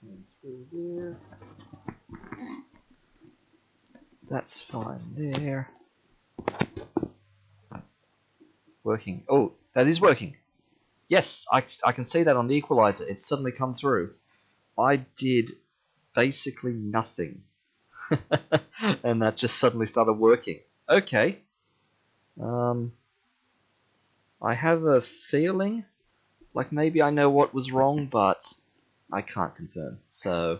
Turn through there. That's fine there. Working. Oh, that is working. Yes, I can see that on the equalizer. It's suddenly come through. I did basically nothing. And that just suddenly started working. Okay. I have a feeling like maybe I know what was wrong, but I can't confirm. So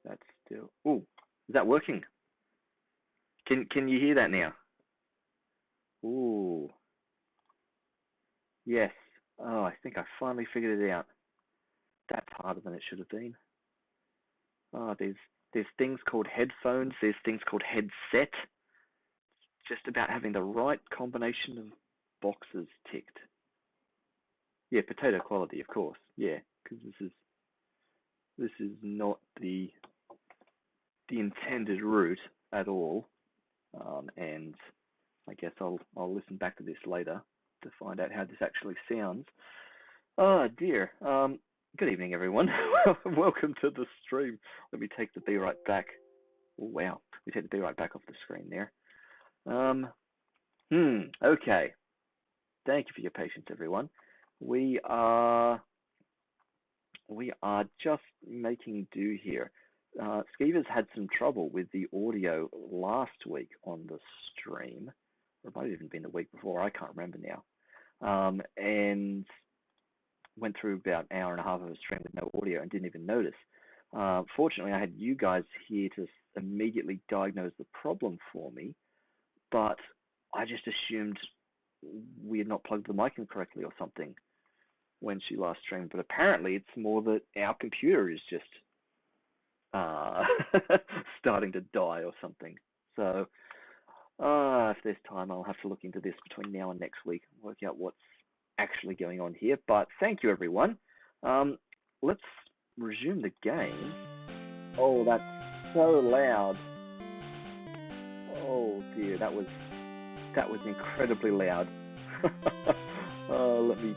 That's still... Oh, is that working? Can you hear that now? Ooh. Yes. Oh, I think I finally figured it out. That's harder than it should have been. Oh, there's things called headphones. There's things called headset. Just about having the right combination of boxes ticked. Yeah, potato quality, of course. Yeah, because this is not the intended route at all. And I guess I'll listen back to this later to find out how this actually sounds. Oh dear. Good evening, everyone. Welcome to the stream. Let me take the Be Right Back. Oh, wow. We take the Be Right Back off the screen there. Okay. Thank you for your patience, everyone. We are just making do here. Skeever's had some trouble with the audio last week on the stream. Or it might have even been the week before. I can't remember now. And went through about an hour and a half of a stream with no audio and didn't even notice. Fortunately, I had you guys here to immediately diagnose the problem for me, but I just assumed we had not plugged the mic in correctly or something when she last streamed. But apparently, it's more that our computer is just starting to die or something. So if there's time, I'll have to look into this between now and next week, work out what's actually going on here. But thank you, everyone. Let's resume the game. Oh, that's so loud. Oh dear, that was incredibly loud. Let me...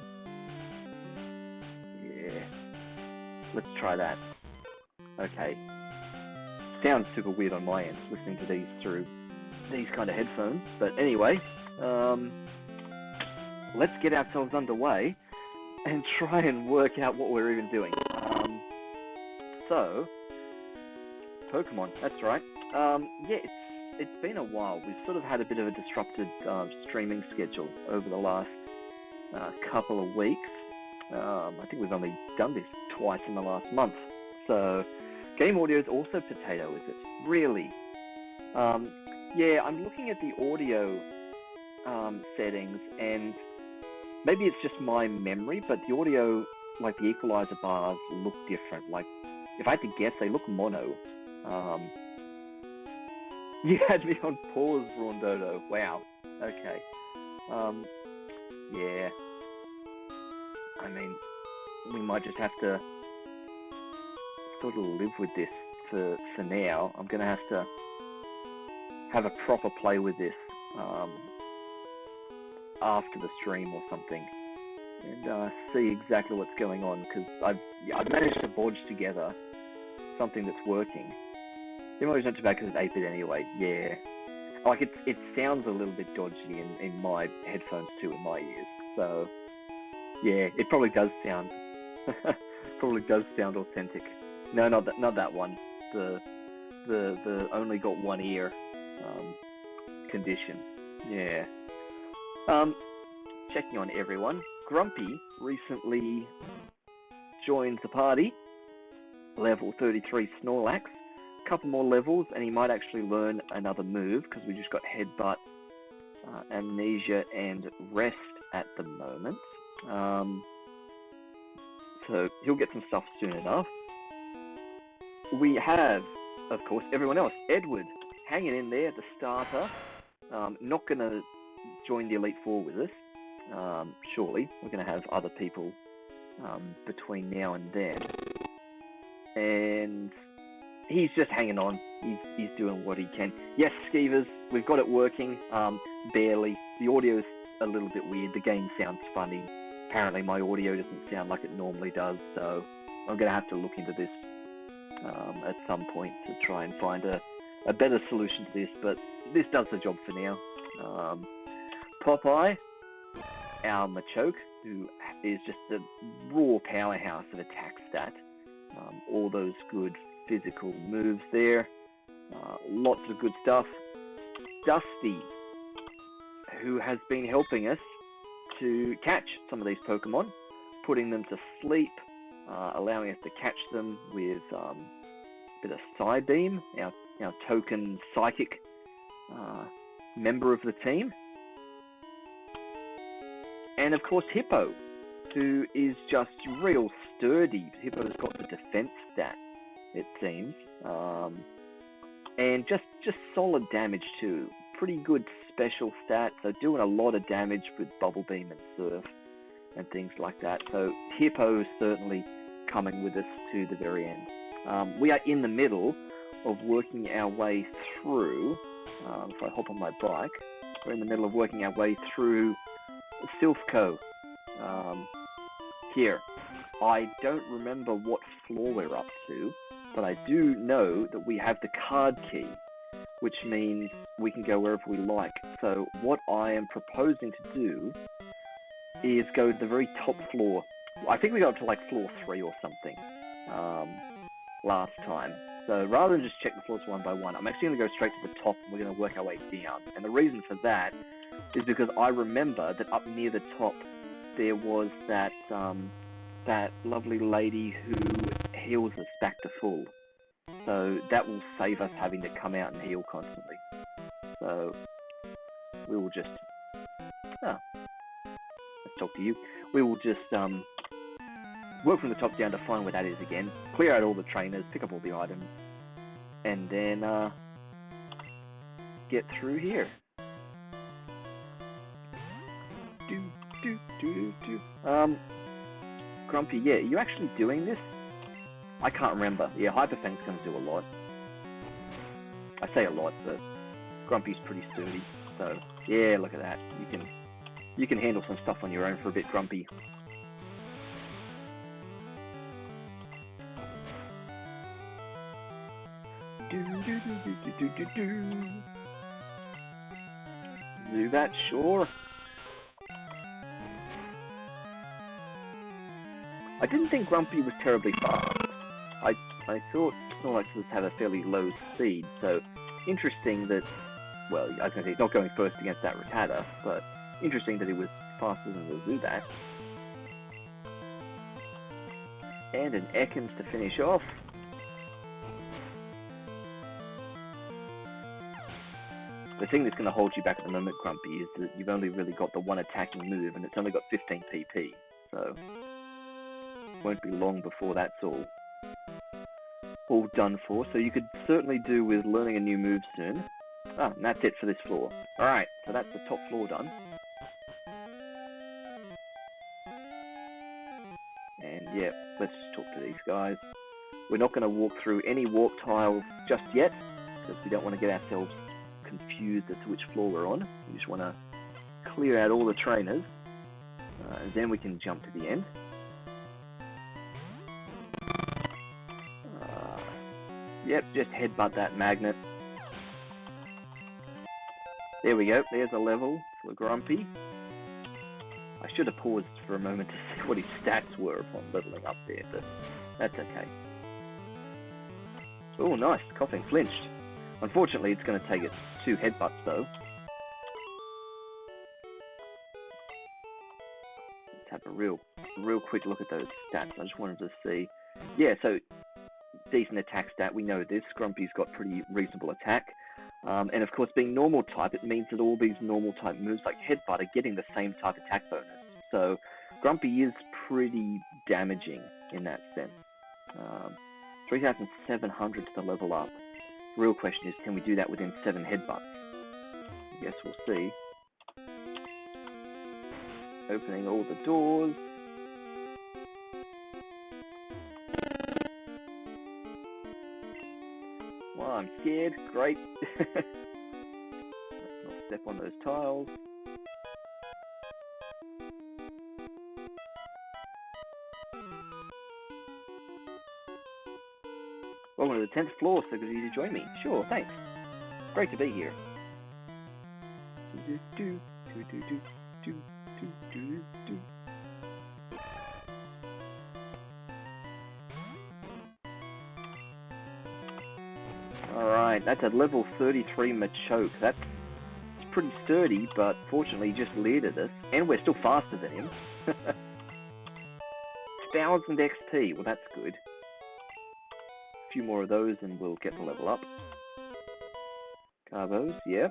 Yeah. Let's try that. Okay. Sounds super weird on my end, listening to these through these kind of headphones. But anyway, let's get ourselves underway and try and work out what we're even doing. So, Pokemon, that's right. Yeah, it's been a while. We've sort of had a bit of a disrupted streaming schedule over the last couple of weeks. I think we've only done this twice in the last month. So, game audio is also potato, is it? Really? Yeah, I'm looking at the audio settings, and maybe it's just my memory, but the audio, like the equalizer bars, look different. Like, if I had to guess, they look mono. You had me on pause, Rondodo. Wow. Okay. Yeah. I mean, we might just have to sort of live with this for now. I'm going to have a proper play with this after the stream or something, and see exactly what's going on, because I've managed to bodge together something that's working. The emo's not too bad because it's 8-bit anyway. Yeah, like it sounds a little bit dodgy in my headphones too, in my ears. So yeah, it probably does sound authentic. No, not that one. The only got one ear condition. Yeah. Checking on everyone. Grumpy recently joined the party. Level 33 Snorlax. Couple more levels, and he might actually learn another move, because we just got Headbutt, Amnesia, and Rest at the moment. So he'll get some stuff soon enough. We have, of course, everyone else. Edward, hanging in there, the starter. Not going to join the Elite Four with us. Surely. We're going to have other people between now and then. And he's just hanging on. He's doing what he can. Yes, Skeevers, we've got it working. Barely. The audio's a little bit weird. The game sounds funny. Apparently my audio doesn't sound like it normally does, so I'm going to have to look into this at some point to try and find a better solution to this, but this does the job for now. Popeye, our Machoke, who is just the raw powerhouse of attack stat. All those good physical moves there. Lots of good stuff. Dusty, who has been helping us to catch some of these Pokemon, putting them to sleep, allowing us to catch them with bit of Psybeam, our token psychic member of the team. And of course Hippo, who is just real sturdy. Hippo's got the defense stat, it seems. And just solid damage too. Pretty good special stats, so doing a lot of damage with Bubble Beam and Surf and things like that. So Hippo is certainly coming with us to the very end. We are in the middle of working our way through, if I hop on my bike, we're in the middle of working our way through Silphco. Here. I don't remember what floor we're up to, but I do know that we have the card key, which means we can go wherever we like. So what I am proposing to do is go to the very top floor. I think we got up to like floor 3 or something last time. So rather than just check the floors one by one, I'm actually going to go straight to the top and we're going to work our way down. And the reason for that is because I remember that up near the top there was that lovely lady who heals us back to full. So that will save us having to come out and heal constantly. So we will just... let's talk to you. We will just work from the top down to find where that is again, clear out all the trainers, pick up all the items, and then get through here. Grumpy, yeah, are you actually doing this? I can't remember. Yeah, Hyperfang's going to do a lot. I say a lot, but Grumpy's pretty sturdy. So, yeah, look at that. You can handle some stuff on your own for a bit, Grumpy. Do that, sure. I didn't think Grumpy was terribly fast. I thought Snorlax would have a fairly low speed, so interesting that, well, I was going to say he's not going first against that Rattata, but interesting that he was faster than the Zubat. And an Ekans to finish off. The thing that's going to hold you back at the moment, Grumpy, is that you've only really got the one attacking move, and it's only got 15 PP, so won't be long before that's all done for. So you could certainly do with learning a new move soon. And that's it for this floor. Alright, so that's the top floor done. And yeah, let's just talk to these guys. We're not going to walk through any warp tiles just yet, because we don't want to get ourselves confused as to which floor we're on. We just want to clear out all the trainers, and then we can jump to the end. Yep, just headbutt that magnet. There we go, there's a level for Grumpy. I should have paused for a moment to see what his stats were upon leveling up there, but that's okay. Oh, nice, coughing flinched. Unfortunately, it's going to take it 2 headbutts, though. Let's have a real quick look at those stats. I just wanted to see. Yeah, so decent attack stat. We know this. Grumpy's got pretty reasonable attack. And of course, being normal type, it means that all these normal type moves like headbutt are getting the same type attack bonus. So Grumpy is pretty damaging in that sense. 3,700 to level up. The real question is, can we do that within 7 headbutts? I guess we'll see. Opening all the doors. Well, I'm scared. Great. Let's not step on those tiles. Welcome to the 10th floor, so good of you to join me. Sure, thanks. Great to be here. Alright, that's a level 33 Machoke. That's pretty sturdy, but fortunately he just leered at us, and we're still faster than him. 1000 XP, well that's good. few more of those and we'll get the level up. Carbos, yeah.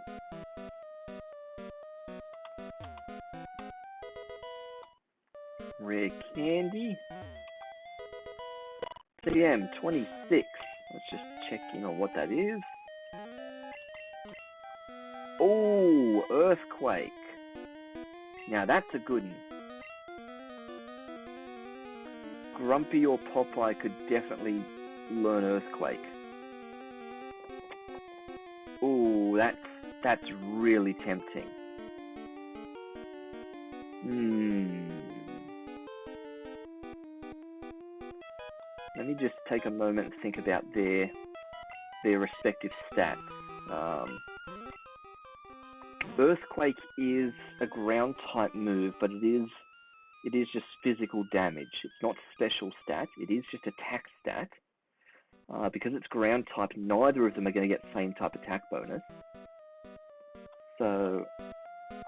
Rare candy. TM 26. Let's just check in on what that is. Oh, Earthquake. Now that's a good one. Grumpy or Popeye could definitely learn Earthquake. Oh, that's really tempting. Let me just take a moment and think about their respective stats. Earthquake is a ground type move, but it is just physical damage. It's not special stat. It is just attack stat. Because it's ground type, neither of them are going to get same type attack bonus. So,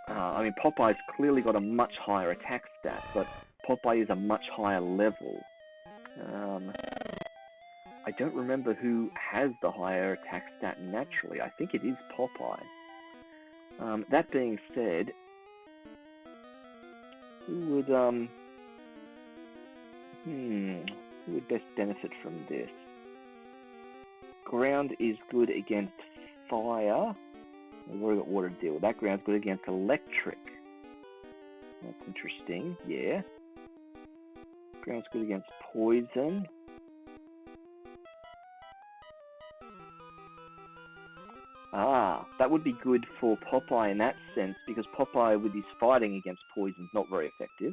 I mean, Popeye's clearly got a much higher attack stat, but Popeye is a much higher level. I don't remember who has the higher attack stat naturally. I think it is Popeye. That being said, who would best benefit from this? Ground is good against fire. We've already got water to deal with. That ground's good against electric. That's interesting, yeah. Ground's good against poison. That would be good for Popeye in that sense, because Popeye, with his fighting against poison, is not very effective.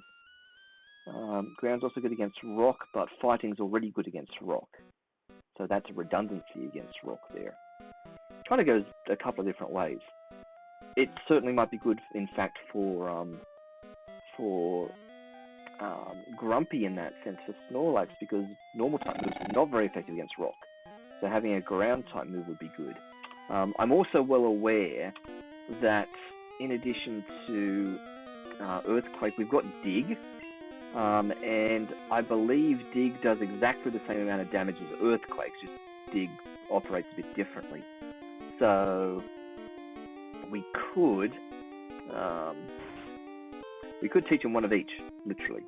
Ground's also good against rock, but fighting's already good against rock. So that's a redundancy against rock there. Kind of goes a couple of different ways. It certainly might be good, in fact, for Grumpy in that sense, for Snorlax, because normal type moves are not very effective against rock. So having a ground type move would be good. I'm also well aware that in addition to Earthquake, we've got Dig. And I believe Dig does exactly the same amount of damage as Earthquake, just Dig operates a bit differently. So we could teach them one of each, literally.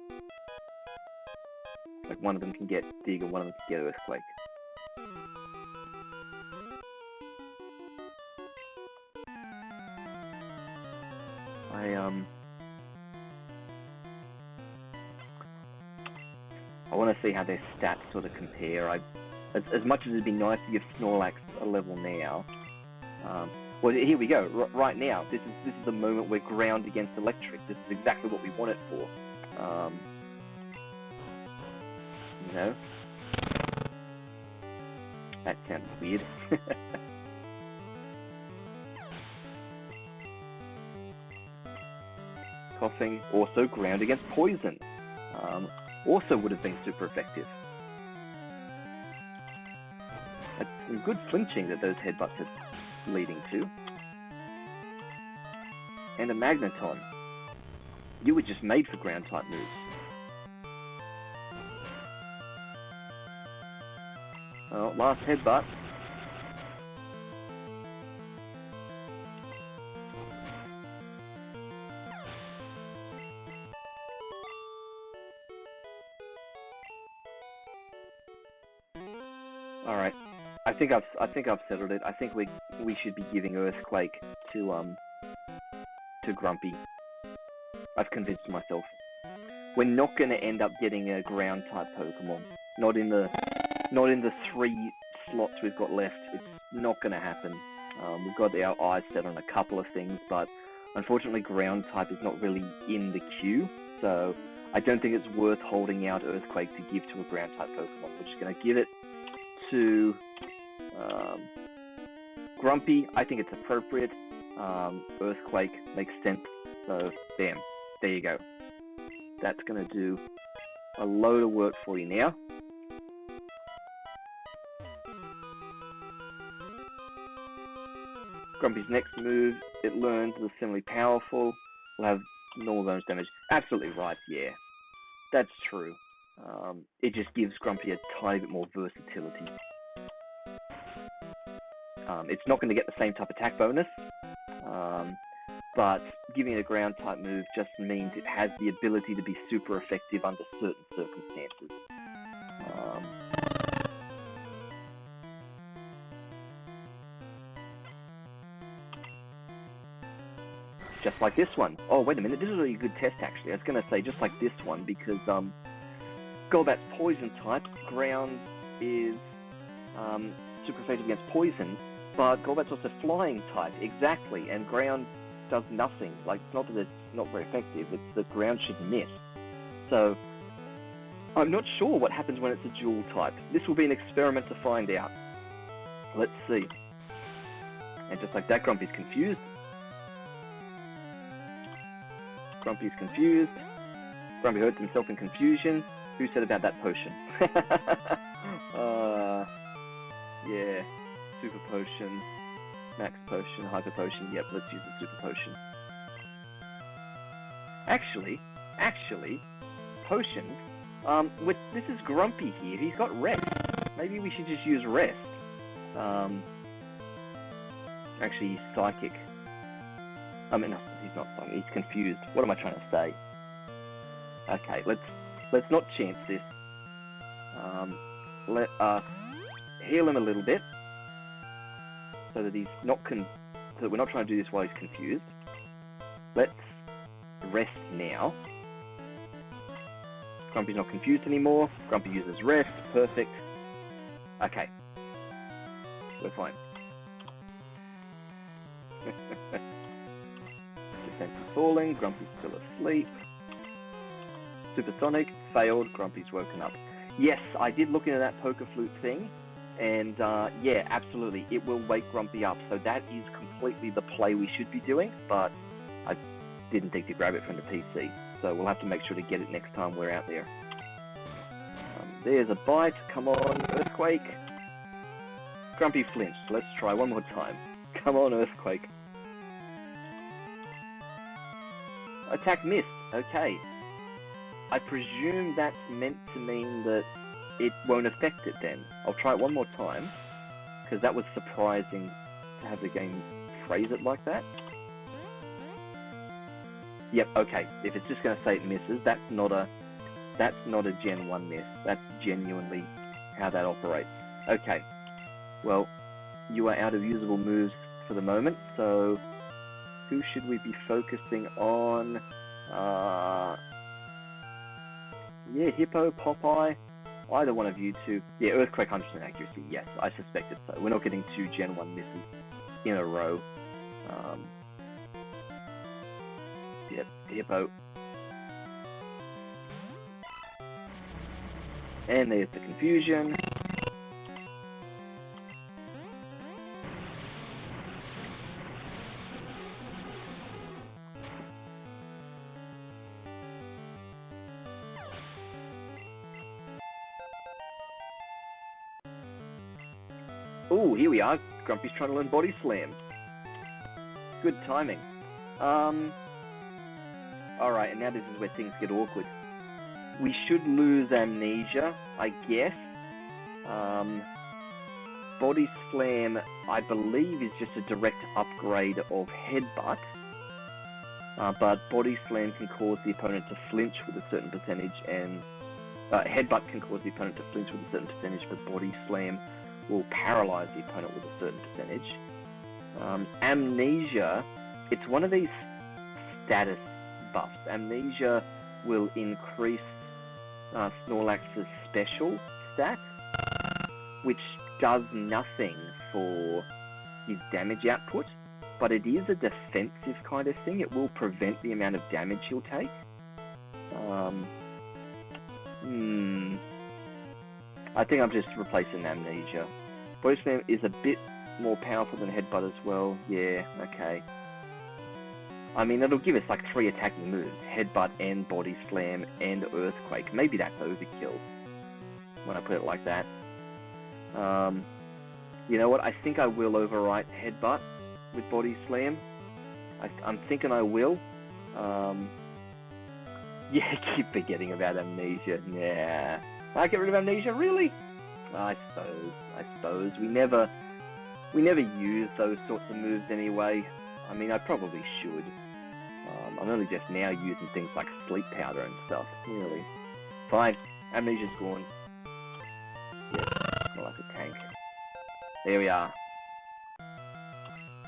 Like one of them can get Dig and one of them can get Earthquake. I want to see how their stats sort of compare. As much as it'd be nice to give Snorlax a level now. Well, here we go. Right now, this is the moment we're ground against electric. This is exactly what we want it for. You know, that sounds weird. Coughing, also ground against poison. Also would have been super effective. That's some good flinching that those headbutts are leading to. And a Magneton. You were just made for ground type moves. Well, last headbutt. All right. I think I've settled it. I think we should be giving Earthquake to Grumpy. I've convinced myself. We're not going to end up getting a ground type Pokemon. Not in the 3 slots we've got left. It's not going to happen. We've got our eyes set on a couple of things, but unfortunately ground type is not really in the queue. So I don't think it's worth holding out Earthquake to give to a ground type Pokemon. We're just going to give it to Grumpy. I think it's appropriate. Earthquake makes sense. So, bam. There you go. That's going to do a load of work for you now. Grumpy's next move, it learns, is similarly powerful. Will have normal bonus damage. Absolutely right, yeah. That's true. It just gives Grumpy a tiny bit more versatility. It's not going to get the same type of attack bonus, but giving it a ground type move just means it has the ability to be super effective under certain circumstances. Just like this one. Oh, wait a minute. This is a really good test, actually. I was going to say just like this one because Golbat's poison type. Ground is super effective against poison, but Golbat's also flying type. Exactly. And ground does nothing. Like, it's not that it's not very effective. It's that ground should miss. So, I'm not sure what happens when it's a dual type. This will be an experiment to find out. Let's see. And just like that, Grumpy's confused. Grumpy's confused. Grumpy hurts himself in confusion. Who said about that potion? Yeah. Super potion. Max potion. Hyper potion. Yep, let's use the super potion. Actually, potions. This is Grumpy here. He's got rest. Maybe we should just use rest. Actually, he's psychic. I mean, no, he's not psychic. He's confused. What am I trying to say? Okay, let's not chance this. Let us heal him a little bit, so that he's not so that we're not trying to do this while he's confused. Let's rest now. Grumpy's not confused anymore. Grumpy uses rest. Perfect. Okay. We're fine. Defense is falling. Grumpy's still asleep. Supersonic. Failed. Grumpy's woken up. Yes, I did look into that poker flute thing. And, yeah, absolutely. It will wake Grumpy up. So that is completely the play we should be doing. But I didn't think to grab it from the PC. So we'll have to make sure to get it next time we're out there. There's a bite. Come on, Earthquake. Grumpy flinched. Let's try one more time. Come on, Earthquake. Attack missed. Okay. I presume that's meant to mean that it won't affect it then. I'll try it one more time, because that was surprising to have the game phrase it like that. Yep, okay. If it's just going to say it misses, that's not a Gen 1 miss. That's genuinely how that operates. Okay. Well, you are out of usable moves for the moment, so who should we be focusing on? Yeah, Hippo, Popeye, either one of you two. Yeah, Earthquake 100% accuracy, yes, I suspected so. We're not getting 2 Gen 1 misses in a row. Yep, Hippo. And there's the confusion. Oh, here we are. Grumpy's trying to learn Body Slam. Good timing. Alright, and now this is where things get awkward. We should lose Amnesia, I guess. Body Slam, I believe, is just a direct upgrade of Headbutt. But Body Slam can cause the opponent to flinch with a certain percentage, and Headbutt can cause the opponent to flinch with a certain percentage, but Body Slam will paralyze the opponent with a certain percentage. Amnesia, it's one of these status buffs. Amnesia will increase Snorlax's special stat, which does nothing for his damage output, but it is a defensive kind of thing. It will prevent the amount of damage he'll take. I think I'm just replacing Amnesia. Body Slam is a bit more powerful than Headbutt as well. Yeah, okay. I mean, it'll give us like 3 attacking moves. Headbutt and Body Slam and Earthquake. Maybe that's overkill when I put it like that. You know what? I think I will overwrite Headbutt with Body Slam. I'm thinking I will. Yeah, I keep forgetting about Amnesia. Yeah. I get rid of Amnesia? Really? I suppose. We never We never use those sorts of moves anyway. I mean, I probably should. I'm only just now using things like sleep powder and stuff, really. Fine, amnesia's gone. Yes, more like a tank. There we are.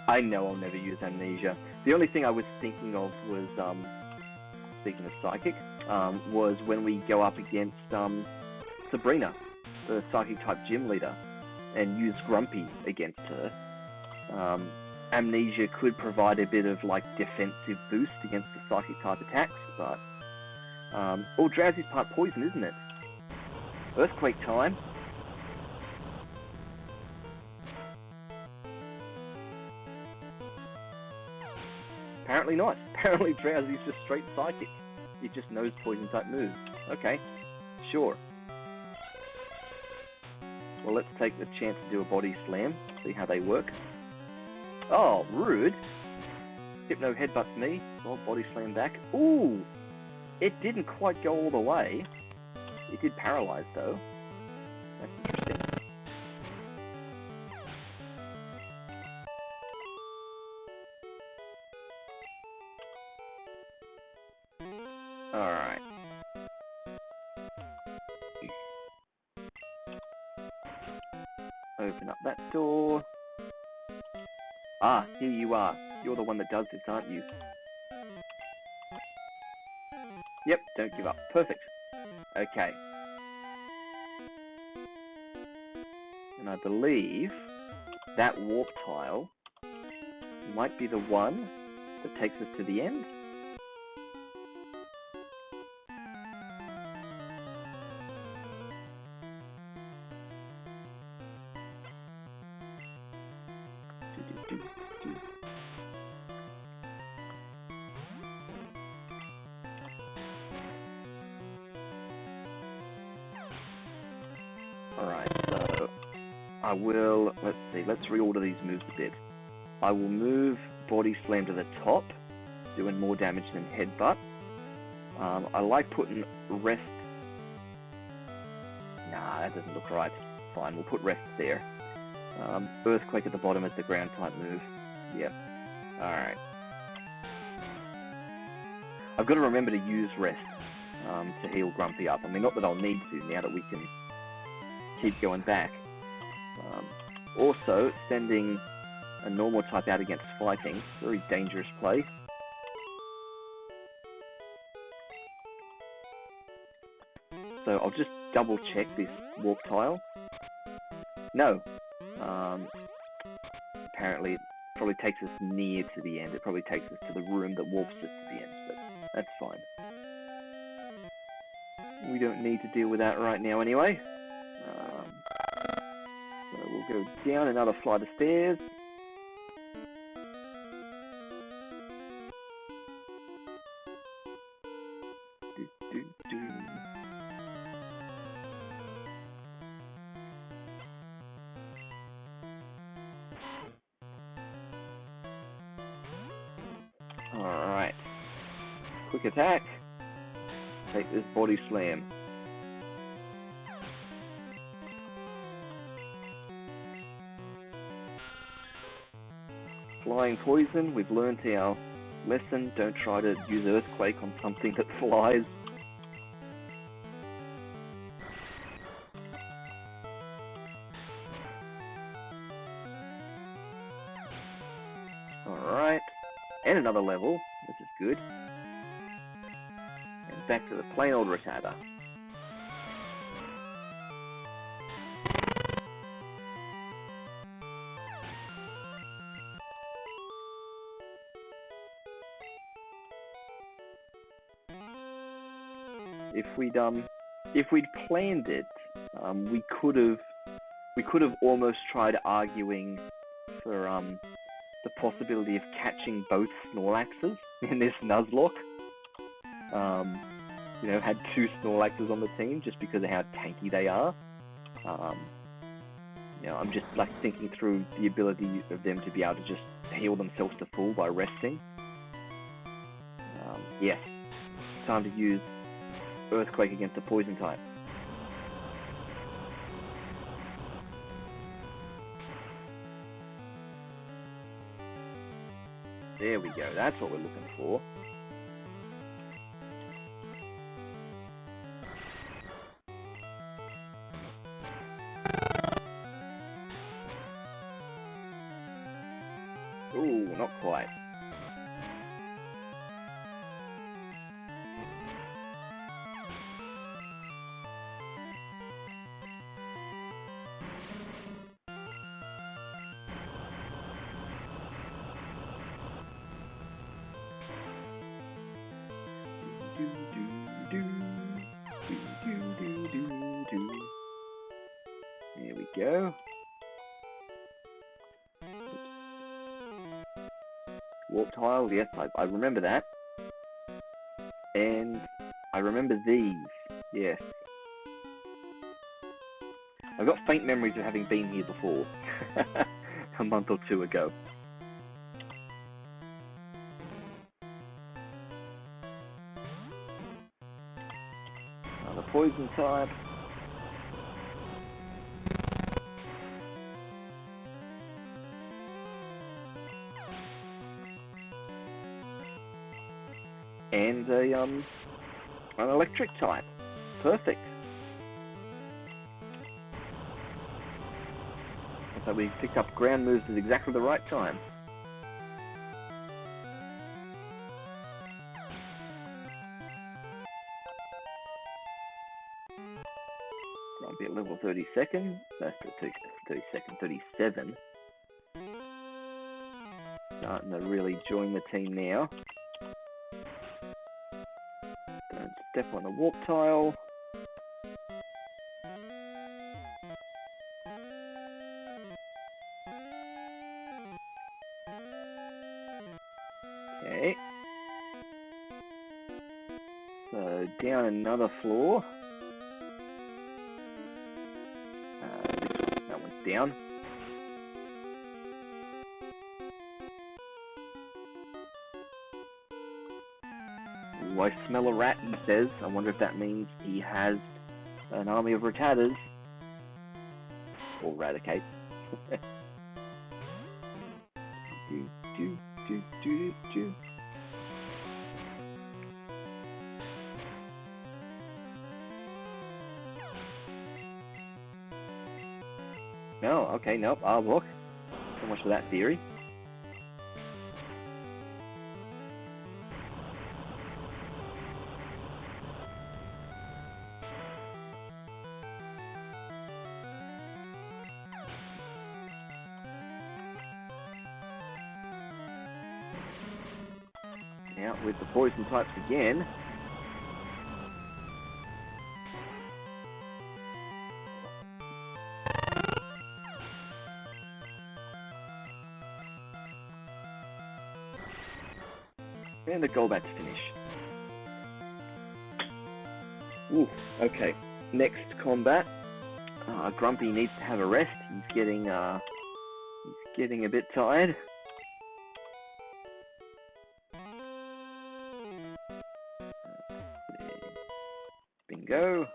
I know I'll never use amnesia. The only thing I was thinking of was, speaking of psychic, was when we go up against Sabrina, the psychic type gym leader, and use Grumpy against her. Amnesia could provide a bit of like defensive boost against the psychic type attacks, but Drowsy's part poison, isn't it? Earthquake time. Apparently not. Apparently Drowsy's just straight psychic. He just knows poison type moves. Okay, sure. Well, let's take the chance to do a body slam, see how they work. Oh, rude. Hypno headbutts me. Well, body slam back. Ooh! It didn't quite go all the way. It did paralyze, though. That's interesting. Alright. Open up that door. Ah, here you are. You're the one that does this, aren't you? Yep, don't give up. Perfect. Okay. And I believe that warp tile might be the one that takes us to the end. Alright, so I will, let's reorder these moves a bit. I will move Body Slam to the top, doing more damage than Headbutt. I like putting Rest. Nah, that doesn't look right. Fine, we'll put Rest there. Earthquake at the bottom as the ground type move. Yep. Alright. I've got to remember to use Rest to heal Grumpy up. I mean, not that I'll need to now that we can keep going back. Also, sending a normal type out against fighting, very dangerous play. So I'll just double check this warp tile. No. Apparently it probably takes us near to the end. It probably takes us to the room that warps us to the end, but that's fine. We don't need to deal with that right now anyway. So we'll go down another flight of stairs. Alright. Quick attack. Take this body slam. Flying poison, we've learnt our lesson. Don't try to use earthquake on something that flies. Alright. And another level. This is good. And back to the plain old Rattata. If we'd planned it, we could have almost tried arguing for the possibility of catching both Snorlaxes in this Nuzlocke. You know, had two Snorlaxes on the team just because of how tanky they are. You know, I'm just like thinking through the ability of them to be able to just heal themselves to full by resting. Yes, time to use Earthquake against the poison type. There we go. That's what we're looking for. Ooh, not quite. There we go. Warp tile, yes, I remember that. And I remember these, yes. I've got faint memories of having been here before, a month or two ago. Another poison type. And an electric type. Perfect. So we picked up ground moves at exactly the right time. I'll be at level 32nd. That's 32nd, 37. Starting to really join the team now. Don't step on the warp tile. Okay. So down another floor. That one's down. Ooh, I smell a rat, he says. I wonder if that means he has an army of Rattatas. Or Raticates. do. No, okay, nope, I'll look. So much for that theory. Now, with the poison types again. And the Golbat to finish. Ooh, okay. Next combat. Grumpy needs to have a rest. He's getting a bit tired. Bingo.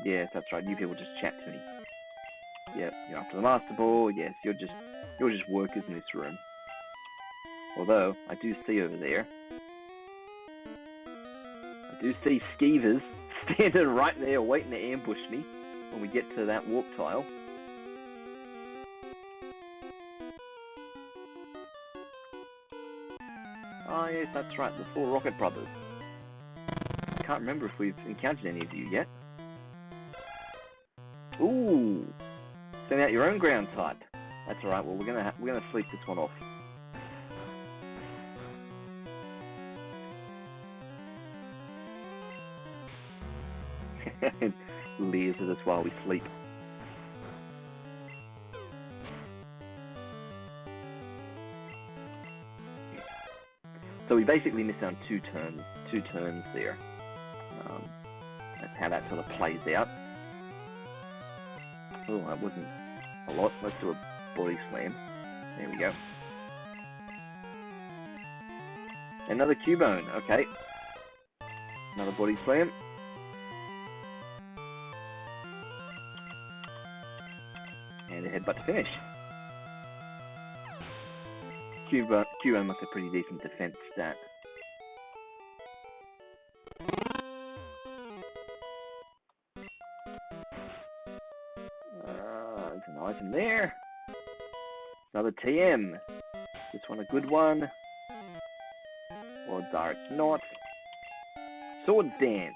Yes, that's right. You people just chat to me. Yep, you're after the Master Ball. Yes, you're just workers in this room. Although I do see over there. I do see skeevers standing right there waiting to ambush me when we get to that warp tile. Oh yes, that's right, the 4 Rocket Brothers. I can't remember if we've encountered any of you yet. Ooh, send out your own ground type. That's all right. Well, we're gonna sleep this one off. Leers at us while we sleep. So we basically missed on two turns there. That's how that sort of plays out. Oh, that wasn't a lot. Let's do a body slam. There we go. Another Cubone. Okay. Another body slam. headbutt to finish. Cubone must have pretty decent defense stat. There's an item there. Another TM. This one a good one. Odds are it's not. Swords Dance.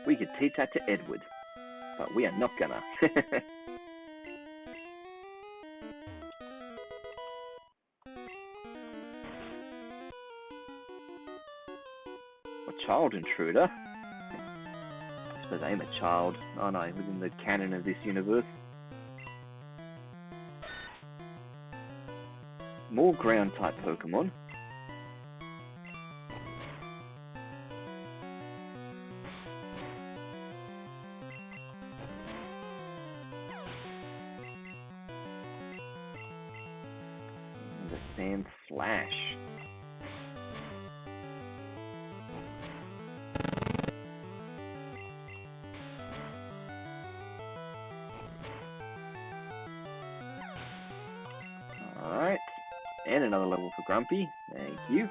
We could teach that to Edward, but we are not gonna. A child intruder? I suppose I am a child, aren't I, within the canon of this universe? More ground-type Pokemon. The Sand Slash. Alright. And another level for Grumpy. Thank you.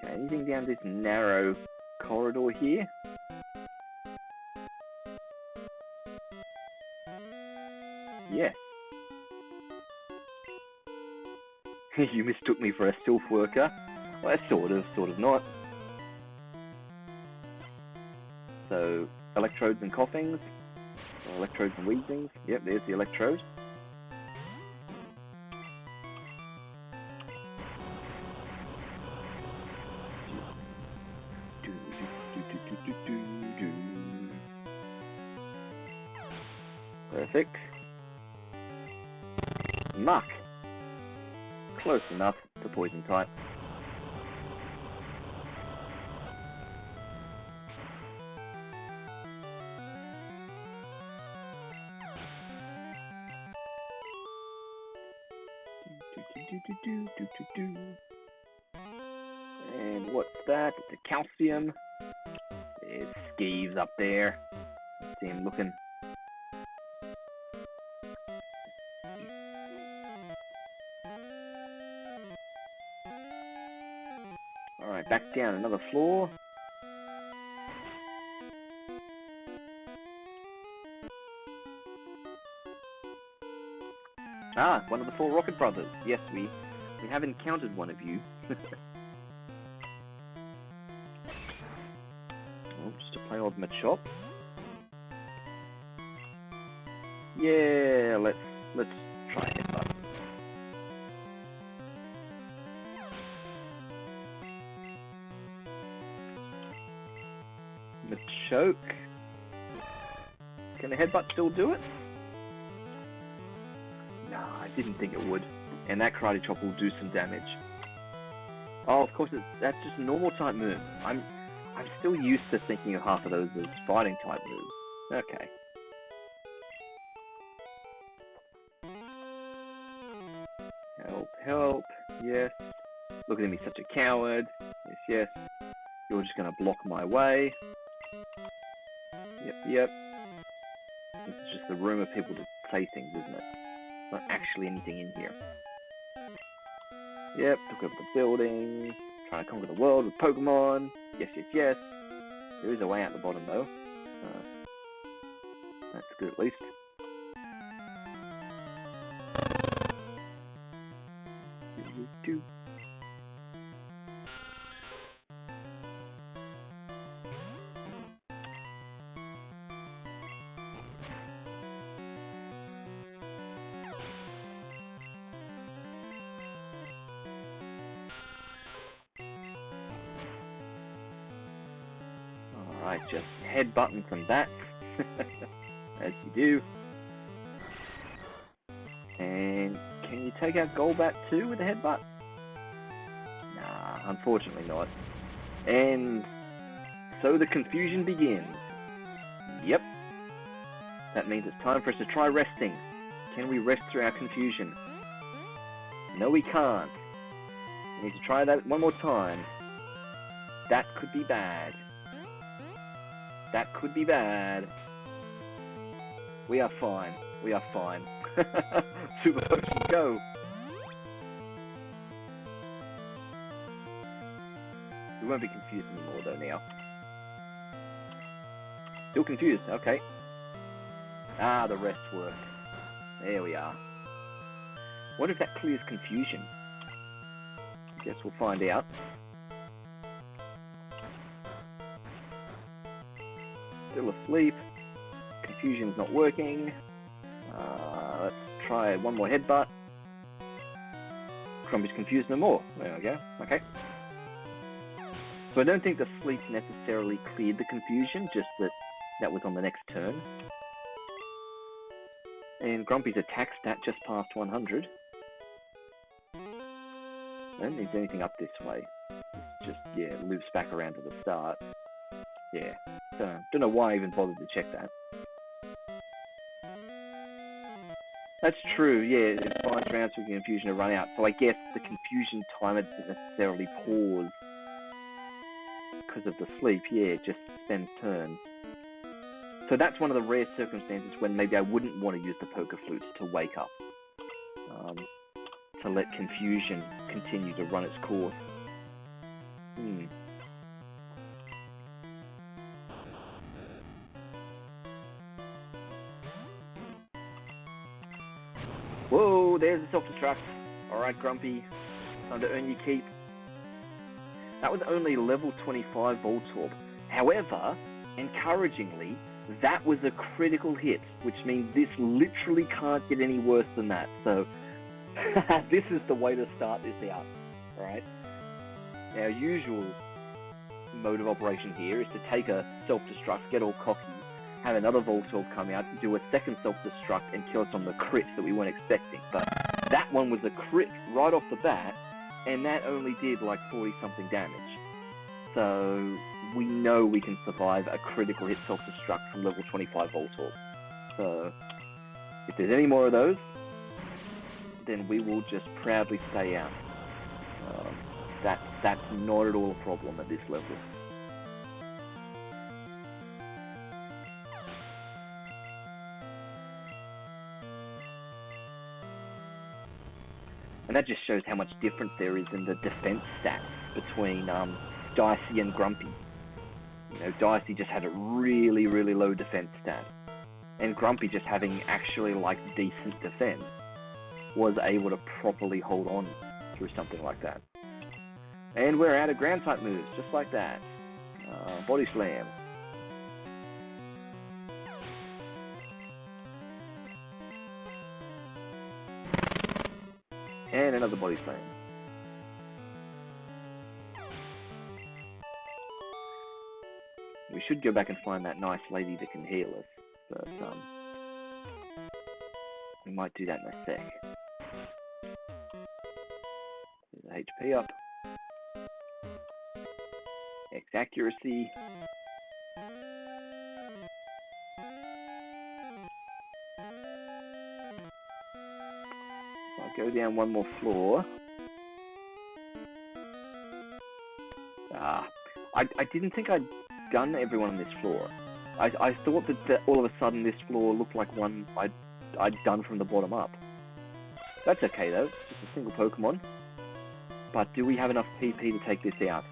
Okay, anything down this narrow corridor here? Yes. You mistook me for a stealth worker. Well, sort of not. So, electrodes and coughings, or electrodes and wheezings. Yep, there's the electrode. Perfect. Muck. Close enough to poison type. And what's that? It's a calcium. There's Skeeves up there. See him looking. Alright, back down another floor. Ah, one of the 4 Rocket Brothers. Yes, we have encountered one of you. Oh, just a plain old Machoke. Yeah, let's try it. Machoke. Can the headbutt still do it? Nah, I didn't think it would. And that karate chop will do some damage. Oh, of course, that's just a normal type move. I'm still used to thinking of half of those as fighting type moves. Okay. Help, help. Yes. Look at me, such a coward. Yes, yes. You're just gonna block my way. Yep. This is just the room of people to say things, isn't it? Not actually anything in here. Yep, took over the building. Trying to conquer the world with Pokemon. Yes, yes, yes. There is a way out the bottom, though. That's good, at least. Alright, just headbutting some bats, as you do. And can you take out Golbat too with a headbutt? Nah, unfortunately not. And so the confusion begins. Yep. That means it's time for us to try resting. Can we rest through our confusion? No, we can't. We need to try that one more time. That could be bad. That could be bad. We are fine. We are fine. Super Potion, go! We won't be confused anymore though now. Still confused, okay. Ah, the rest work. There we are. What if that clears confusion? Guess we'll find out. Still asleep. Confusion's not working. Let's try one more headbutt. Grumpy's confused no more. There we go. Okay. So I don't think the sleep necessarily cleared the confusion, just that was on the next turn. And Grumpy's attack stat just passed 100. I don't think there's anything up this way. It's just, yeah, it loops back around to the start. Yeah. Don't know why I even bothered to check that. That's true, yeah, it finds rounds for confusion to run out. So I guess the confusion timer doesn't necessarily pause because of the sleep, yeah, it just spends turns. So that's one of the rare circumstances when maybe I wouldn't want to use the poker flute to wake up. To let confusion continue to run its course. Whoa, there's a self-destruct. Alright, Grumpy. Time to earn your keep. That was only level 25 Voltorb. However, encouragingly, that was a critical hit, which means this literally can't get any worse than that. So, this is the way to start this out, right? Our usual mode of operation here is to take a self-destruct, get all cocky, have another Voltorb come out, do a second self-destruct, and kill us on the crit that we weren't expecting. But that one was a crit right off the bat, and that only did like 40-something damage. So we know we can survive a critical hit self-destruct from level 25 Voltorb. So if there's any more of those, then we will just proudly stay out. That's not at all a problem at this level. And that just shows how much difference there is in the defense stats between Dicey and Grumpy. You know, Dicey just had a really, really low defense stat, and Grumpy just having actually like decent defense was able to properly hold on through something like that. And we're out of ground type moves, just like that. Body slam. And another body slam. We should go back and find that nice lady that can heal us, but we might do that in a sec. There's the HP up. X accuracy. I'll go down one more floor. I didn't think I'd done everyone on this floor. I thought that all of a sudden this floor looked like one I'd done from the bottom up. That's okay though, it's a single Pokemon. But do we have enough PP to take this out?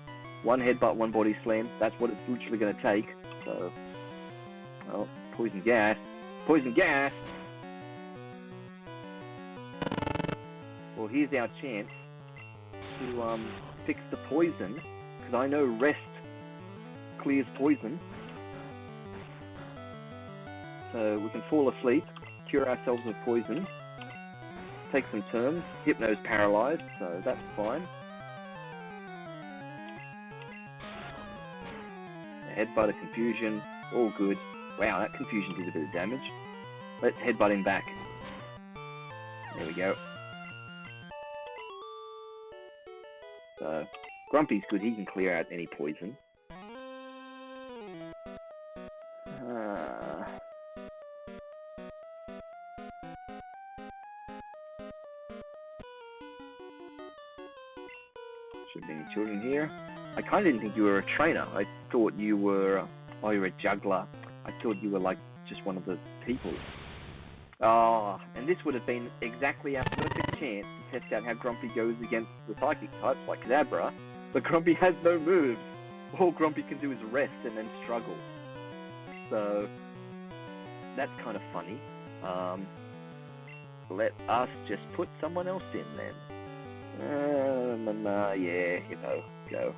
One headbutt, one body slam, that's what it's literally going to take. So, well, poison gas. Poison gas! Well, here's our chance to fix the poison, because I know rest clears poison. So we can fall asleep, cure ourselves of poison, take some turns. Hypno's paralyzed, so that's fine. A headbutt, a confusion, all good. Wow, that confusion did a bit of damage. Let's headbutt him back. There we go. So, Grumpy's good, he can clear out any poison. Shouldn't be any children here. I kind of didn't think you were a trainer. I thought you were, oh, you're a juggler. I thought you were like just one of the people. Ah, and this would have been exactly our perfect chance to test out how Grumpy goes against the psychic types like Kadabra, but Grumpy has no moves. All Grumpy can do is rest and then struggle. So, that's kind of funny. Let us just put someone else in then. Yeah, Hippo, go.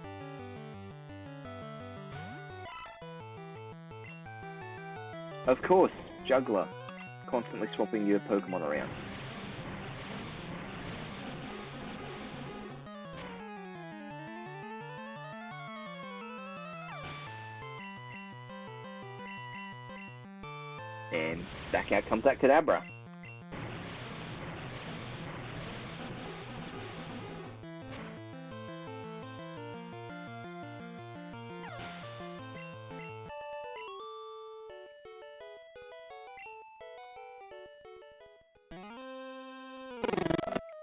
Of course, Juggler. Constantly swapping your Pokemon around. And back out comes that Kadabra.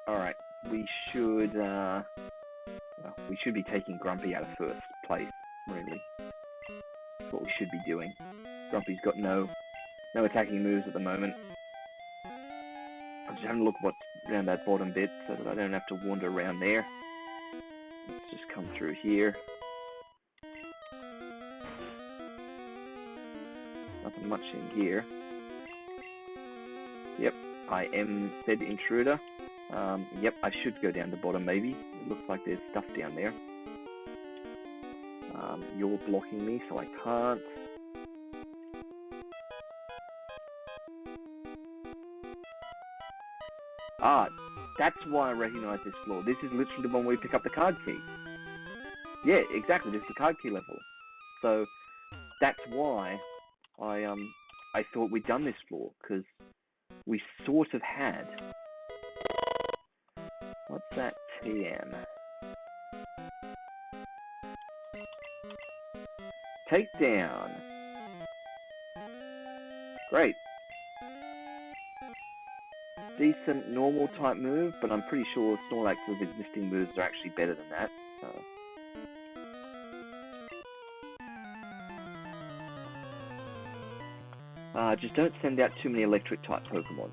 Alright, we should be taking Grumpy out of first place, really. That's what we should be doing. Grumpy's got no attacking moves at the moment. I'm just having a look what's around that bottom bit so that I don't have to wander around there. Let's just come through here. Nothing much in here. Yep, I am said intruder. Yep, I should go down the bottom maybe. It looks like there's stuff down there. You're blocking me, so I can't. Ah, that's why I recognize this floor. This is literally the one where we pick up the card key. Yeah, exactly, this is the card key level. So, that's why I thought we'd done this floor, because we sort of had. What's that TM? Takedown. Great. Decent normal type move, but I'm pretty sure Snorlax's existing moves are actually better than that. So. Just don't send out too many electric type Pokemon.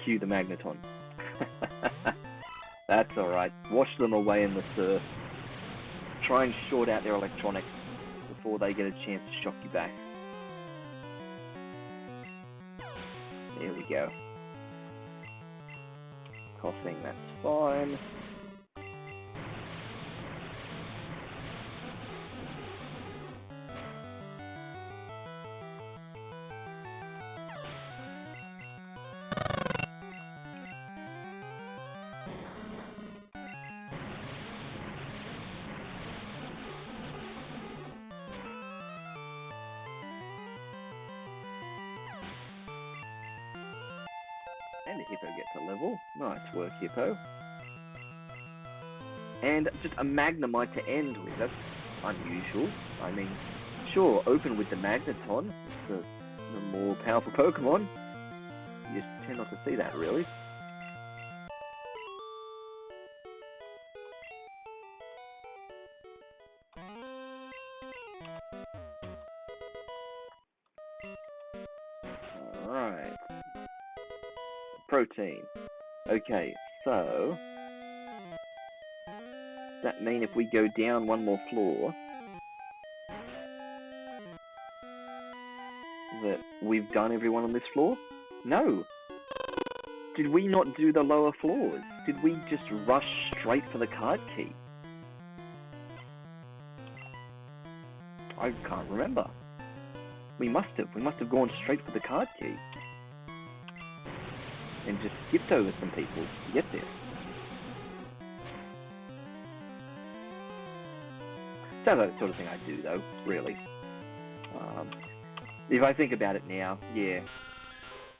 Cue the Magneton. That's alright. Wash them away in the surf. Try and short out their electronics before they get a chance to shock you back. There we go. Coughing, that's fine. And the Hippo gets a level. Nice work, Hippo. And just a Magnemite to end with. That's unusual. I mean, sure, open with the Magneton. It's the more powerful Pokemon. You just tend not to see that, really. Alright. Protein. Okay, so does that mean if we go down one more floor that we've done everyone on this floor? No. Did we not do the lower floors? Did we just rush straight for the card key? I can't remember. We must have gone straight for the card key. And just skipped over some people to get there. Sounds like the sort of thing I'd do, though, really. If I think about it now, yeah,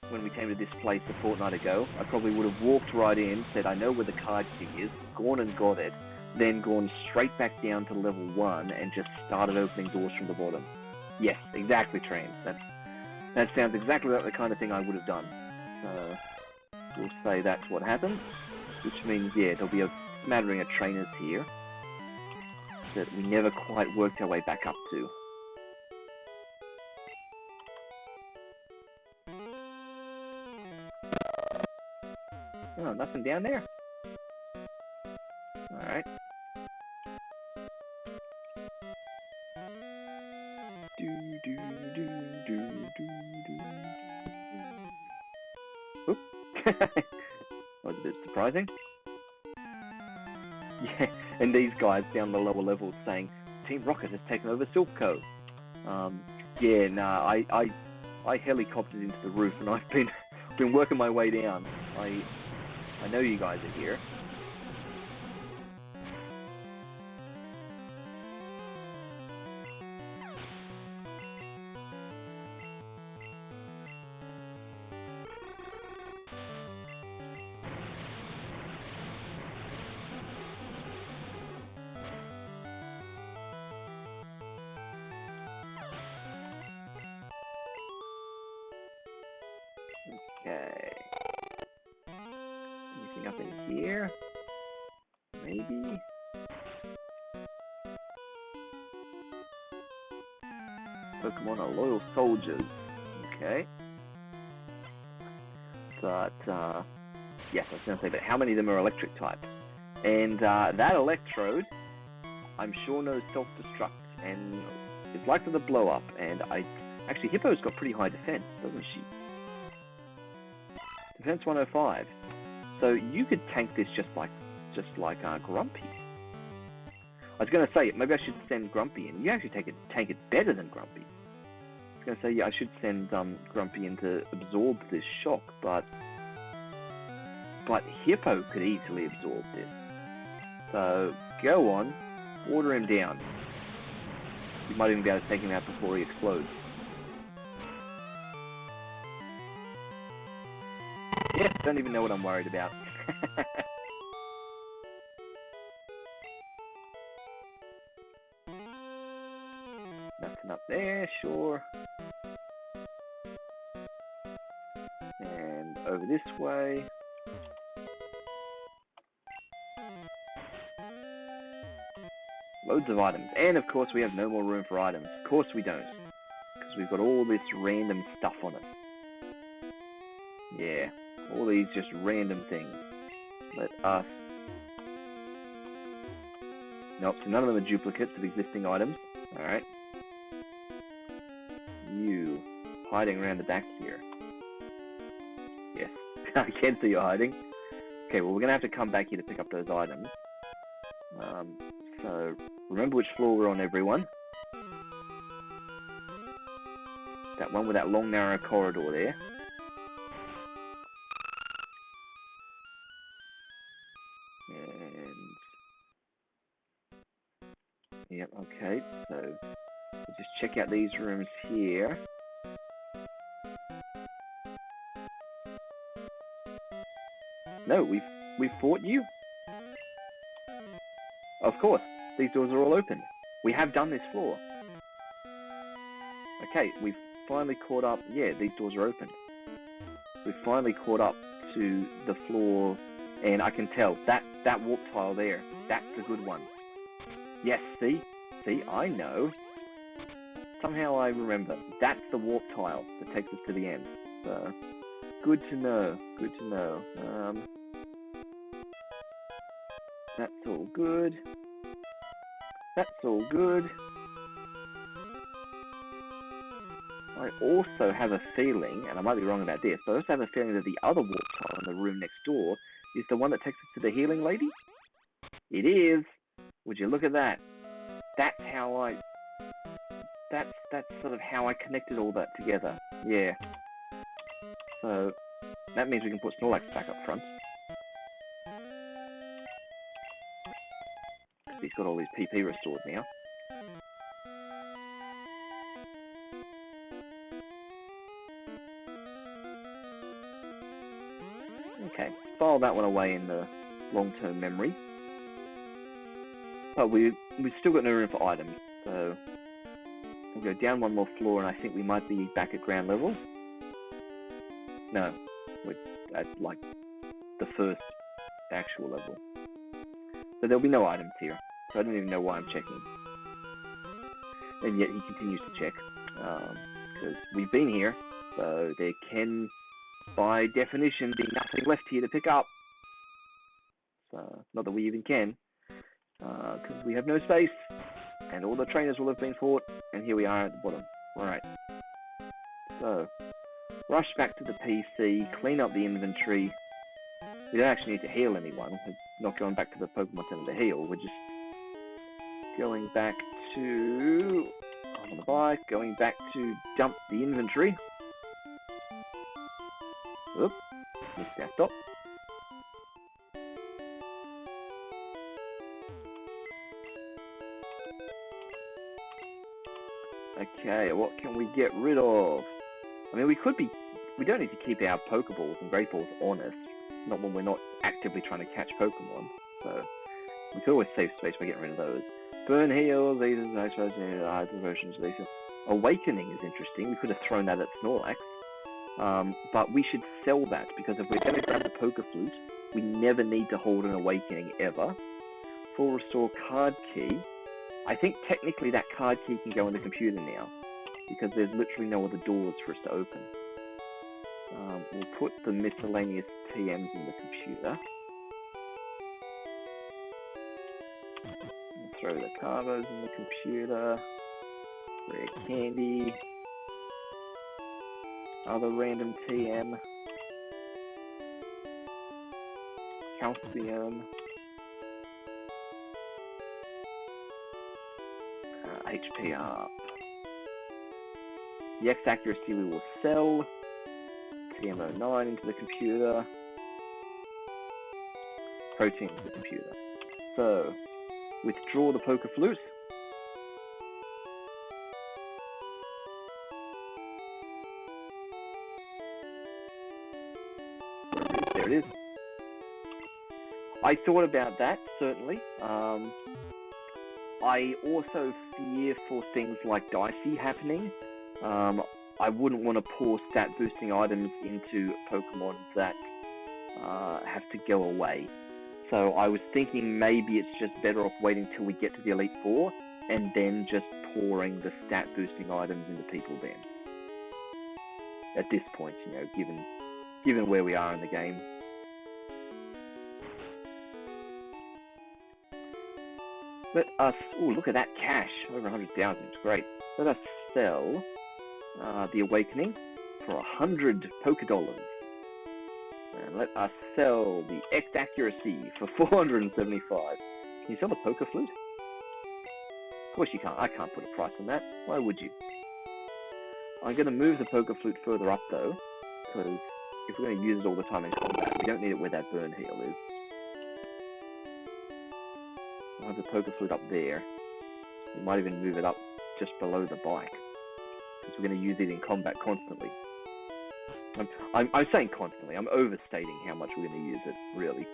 when we came to this place a fortnight ago, I probably would have walked right in, said I know where the card key is, gone and got it, then gone straight back down to level 1 and just started opening doors from the bottom. Yes, exactly, Train. That sounds exactly like the kind of thing I would have done. We'll say that's what happened, which means, yeah, there'll be a smattering of trainers here that we never quite worked our way back up to. Oh, nothing down there? Alright. Oop. That was a bit surprising. Yeah, and these guys down the lower levels saying, Team Rocket has taken over Silpco. Yeah, nah, I helicoptered into the roof and I've been working my way down. I know you guys are here. Okay. Anything up in here? Maybe? Pokemon are loyal soldiers. Okay. But, yes, I was going to say, but how many of them are electric type? And that electrode, I'm sure knows self-destruct, and is likely to blow up, and actually, Hippo's got pretty high defense, doesn't she? Defense 105. So you could tank this just like Grumpy. I was going to say, maybe I should send Grumpy in. You actually tank it better than Grumpy. I was going to say, yeah, I should send Grumpy in to absorb this shock, but Hippo could easily absorb this. So go on, water him down. You might even be able to take him out before he explodes. Yeah, don't even know what I'm worried about. Nothing up there, sure. And over this way. Loads of items. And of course we have no more room for items. Of course we don't. Because we've got all this random stuff on us. Yeah. All these just random things. Let us... Nope, so none of them are duplicates of existing items. Alright. You. Hiding around the back here. Yes. I can see you hiding. Okay, well we're going to have to come back here to pick up those items. So, remember which floor we're on, everyone. That one with that long, narrow corridor there. And... Yep, okay, so... We'll just check out these rooms here. No, we've fought you? Of course, these doors are all open. We have done this floor. Okay, we've finally caught up. Yeah, these doors are open. We've finally caught up to the floor, and I can tell that warp tile there, that's the good one. Yes, see, I know. Somehow I remember. That's the warp tile that takes us to the end. So, good to know. Good to know. That's all good. That's all good. I also have a feeling, and I might be wrong about this, but I also have a feeling that the other warp tile in the room next door is the one that takes us to the healing lady. It is. Would you look at that? That's how that's sort of how I connected all that together. Yeah. So that means we can put Snorlax back up front. He's got all his PP restored now. Okay, file that one away in the long-term memory. But we've still got no room for items, so we'll go down one more floor, and I think we might be back at ground level. No, we're at like the first actual level. So there'll be no items here. So I don't even know why I'm checking. And yet he continues to check. Because we've been here. So there can, by definition, be nothing left here to pick up. So, not that we even can. Because we have no space. And all the trainers will have been fought. And here we are at the bottom. Right. So, rush back to the PC, clean up the inventory. We don't actually need to heal anyone. We're not going back to the Pokemon Center to heal. We're just going back to... on the bike, going back to dump the inventory. Oop, missed that stop. Okay, what can we get rid of? I mean, we don't need to keep our Pokeballs and Great Balls on us. Not when we're not actively trying to catch Pokemon. So, we could always save space by getting rid of those. Burn Heal, these are nice versions of these. Awakening is interesting. We could have thrown that at Snorlax. But we should sell that, because if we're going to grab the Poker Flute, we never need to hold an Awakening ever. Full Restore Card Key. I think technically that card key can go in the computer now, because there's literally no other doors for us to open. We'll put the miscellaneous TMs in the computer. We'll throw the Carvos in the computer. Rare Candy. Other random TM. Calcium. HP up. The X accuracy we will sell. TM09 into the computer. Protein into the computer. So, withdraw the Poker Flute. There it is. I thought about that, certainly. I also fear for things like Dicey happening. I wouldn't want to pour stat boosting items into Pokemon that have to go away. So I was thinking maybe it's just better off waiting till we get to the Elite Four and then just pouring the stat boosting items into people then. At this point, you know, given where we are in the game. Let us, ooh, look at that cash, over 100,000, it's great. Let us sell the Awakening for 100 Pokedollars. And let us sell the X Accuracy for 475. Can you sell the Poker Flute? Of course you can't, I can't put a price on that. Why would you? I'm going to move the Poker Flute further up though, because if we're going to use it all the time in combat, we don't need it where that burn heal is. I'll have the Poker Flute up there. We might even move it up just below the bike, because we're going to use it in combat constantly. I'm saying constantly. I'm overstating how much we're going to use it, really.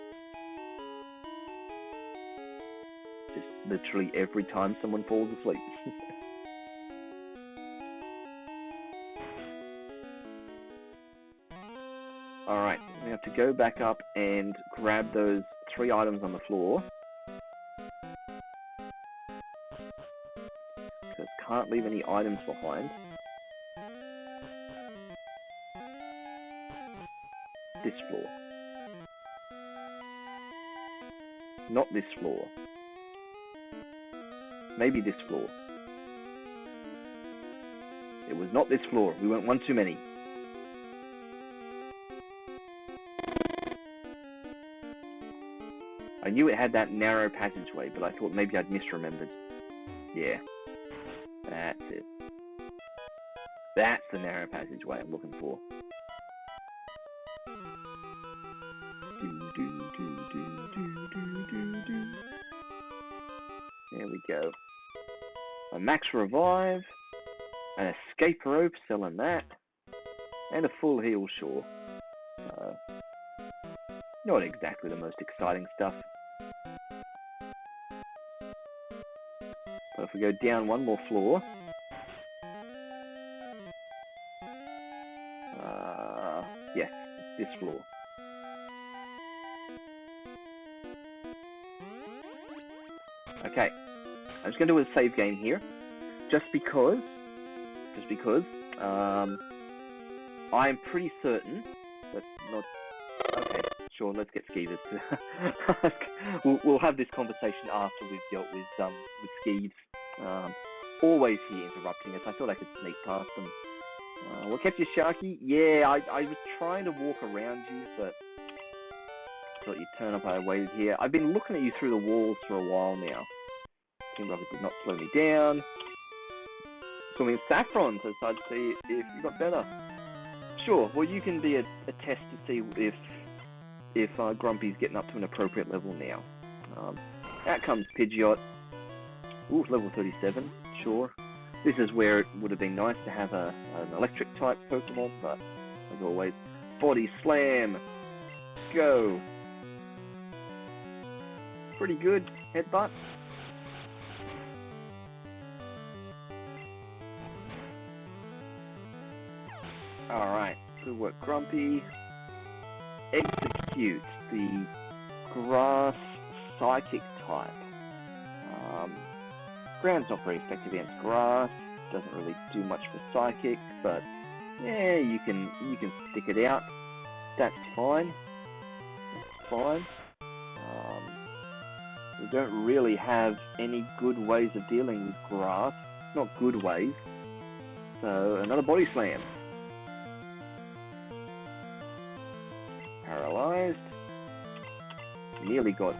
Just literally every time someone falls asleep. Alright, we have to go back up and grab those 3 items on the floor. Because can't leave any items behind. This floor. Not this floor. Maybe this floor. It was not this floor. We went one too many. I knew it had that narrow passageway, but I thought maybe I'd misremembered. Yeah. That's it. That's the narrow passageway I'm looking for. There we go. A max revive, an escape rope, selling that, and a full heal, sure. Not exactly the most exciting stuff. So if we go down one more floor, yes, this floor. Okay, I'm just going to do a save game here, just because, I'm pretty certain that not, okay, sure, let's get Skeevers to, we'll have this conversation after we've dealt with Skeeves, always here interrupting us. I thought I could sneak past them. What kept you, Sharky? Yeah, I was trying to walk around you, but thought you'd turn up. I waited here. I've been looking at you through the walls for a while now. Team Rocket did not slow me down. Swimming saffron, so I'd see if you got better. Sure, well you can be a test to see if Grumpy's getting up to an appropriate level now. Out comes Pidgeot. Ooh, level 37, sure. This is where it would have been nice to have an electric type Pokemon, but as always, Body Slam, go. Pretty good, Headbutt. Alright, good work, Grumpy. Execute the Grass Psychic type. Ground's not very effective against Grass. Doesn't really do much for Psychic, but yeah, you can stick it out. That's fine. That's fine. We don't really have any good ways of dealing with Grass. Not good ways. So another Body Slam. Paralyzed. Nearly got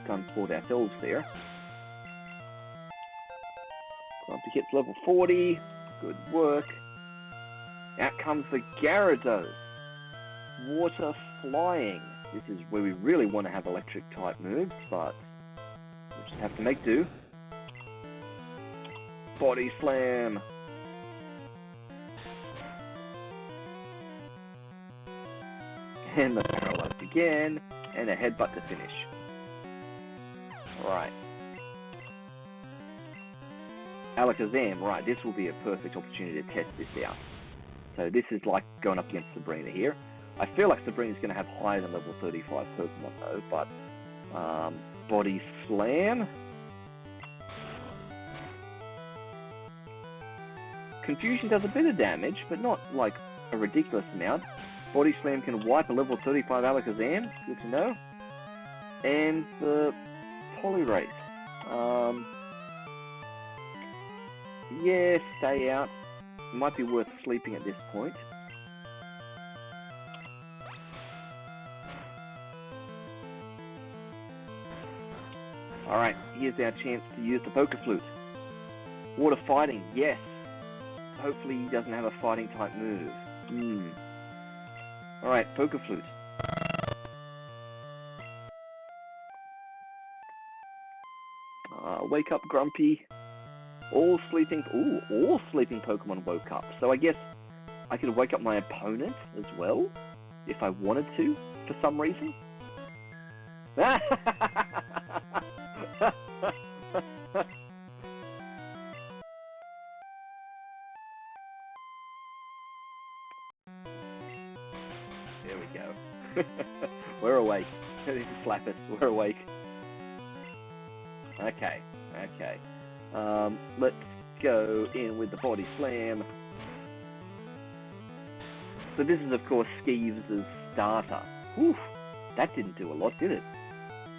gun-spoiled ourselves there. Grumpy hits level 40. Good work. Out comes the Gyarados. Water Flying. This is where we really want to have electric type moves, but we'll just have to make do. Body Slam. And the Paralyzed again. And a Headbutt to finish. Right. Alakazam, right, this will be a perfect opportunity to test this out. So this is like going up against Sabrina here. I feel like Sabrina's going to have higher than level 35 Pokemon though, but Body Slam. Confusion does a bit of damage, but not like a ridiculous amount. Body Slam can wipe a level 35 Alakazam, good to know. And the Poliwrath. Yeah, stay out. Might be worth sleeping at this point. Alright, here's our chance to use the Poké Flute. Water Fighting, yes. Hopefully he doesn't have a fighting type move. Alright, Poké Flute. Wake up, Grumpy. All sleeping Pokemon woke up. So I guess I could wake up my opponent as well, if I wanted to, for some reason. There we go. We're awake. Slap us. We're awake. Okay. Let's go in with the Body Slam. So this is, of course, Skeeves' starter. Whew, that didn't do a lot, did it?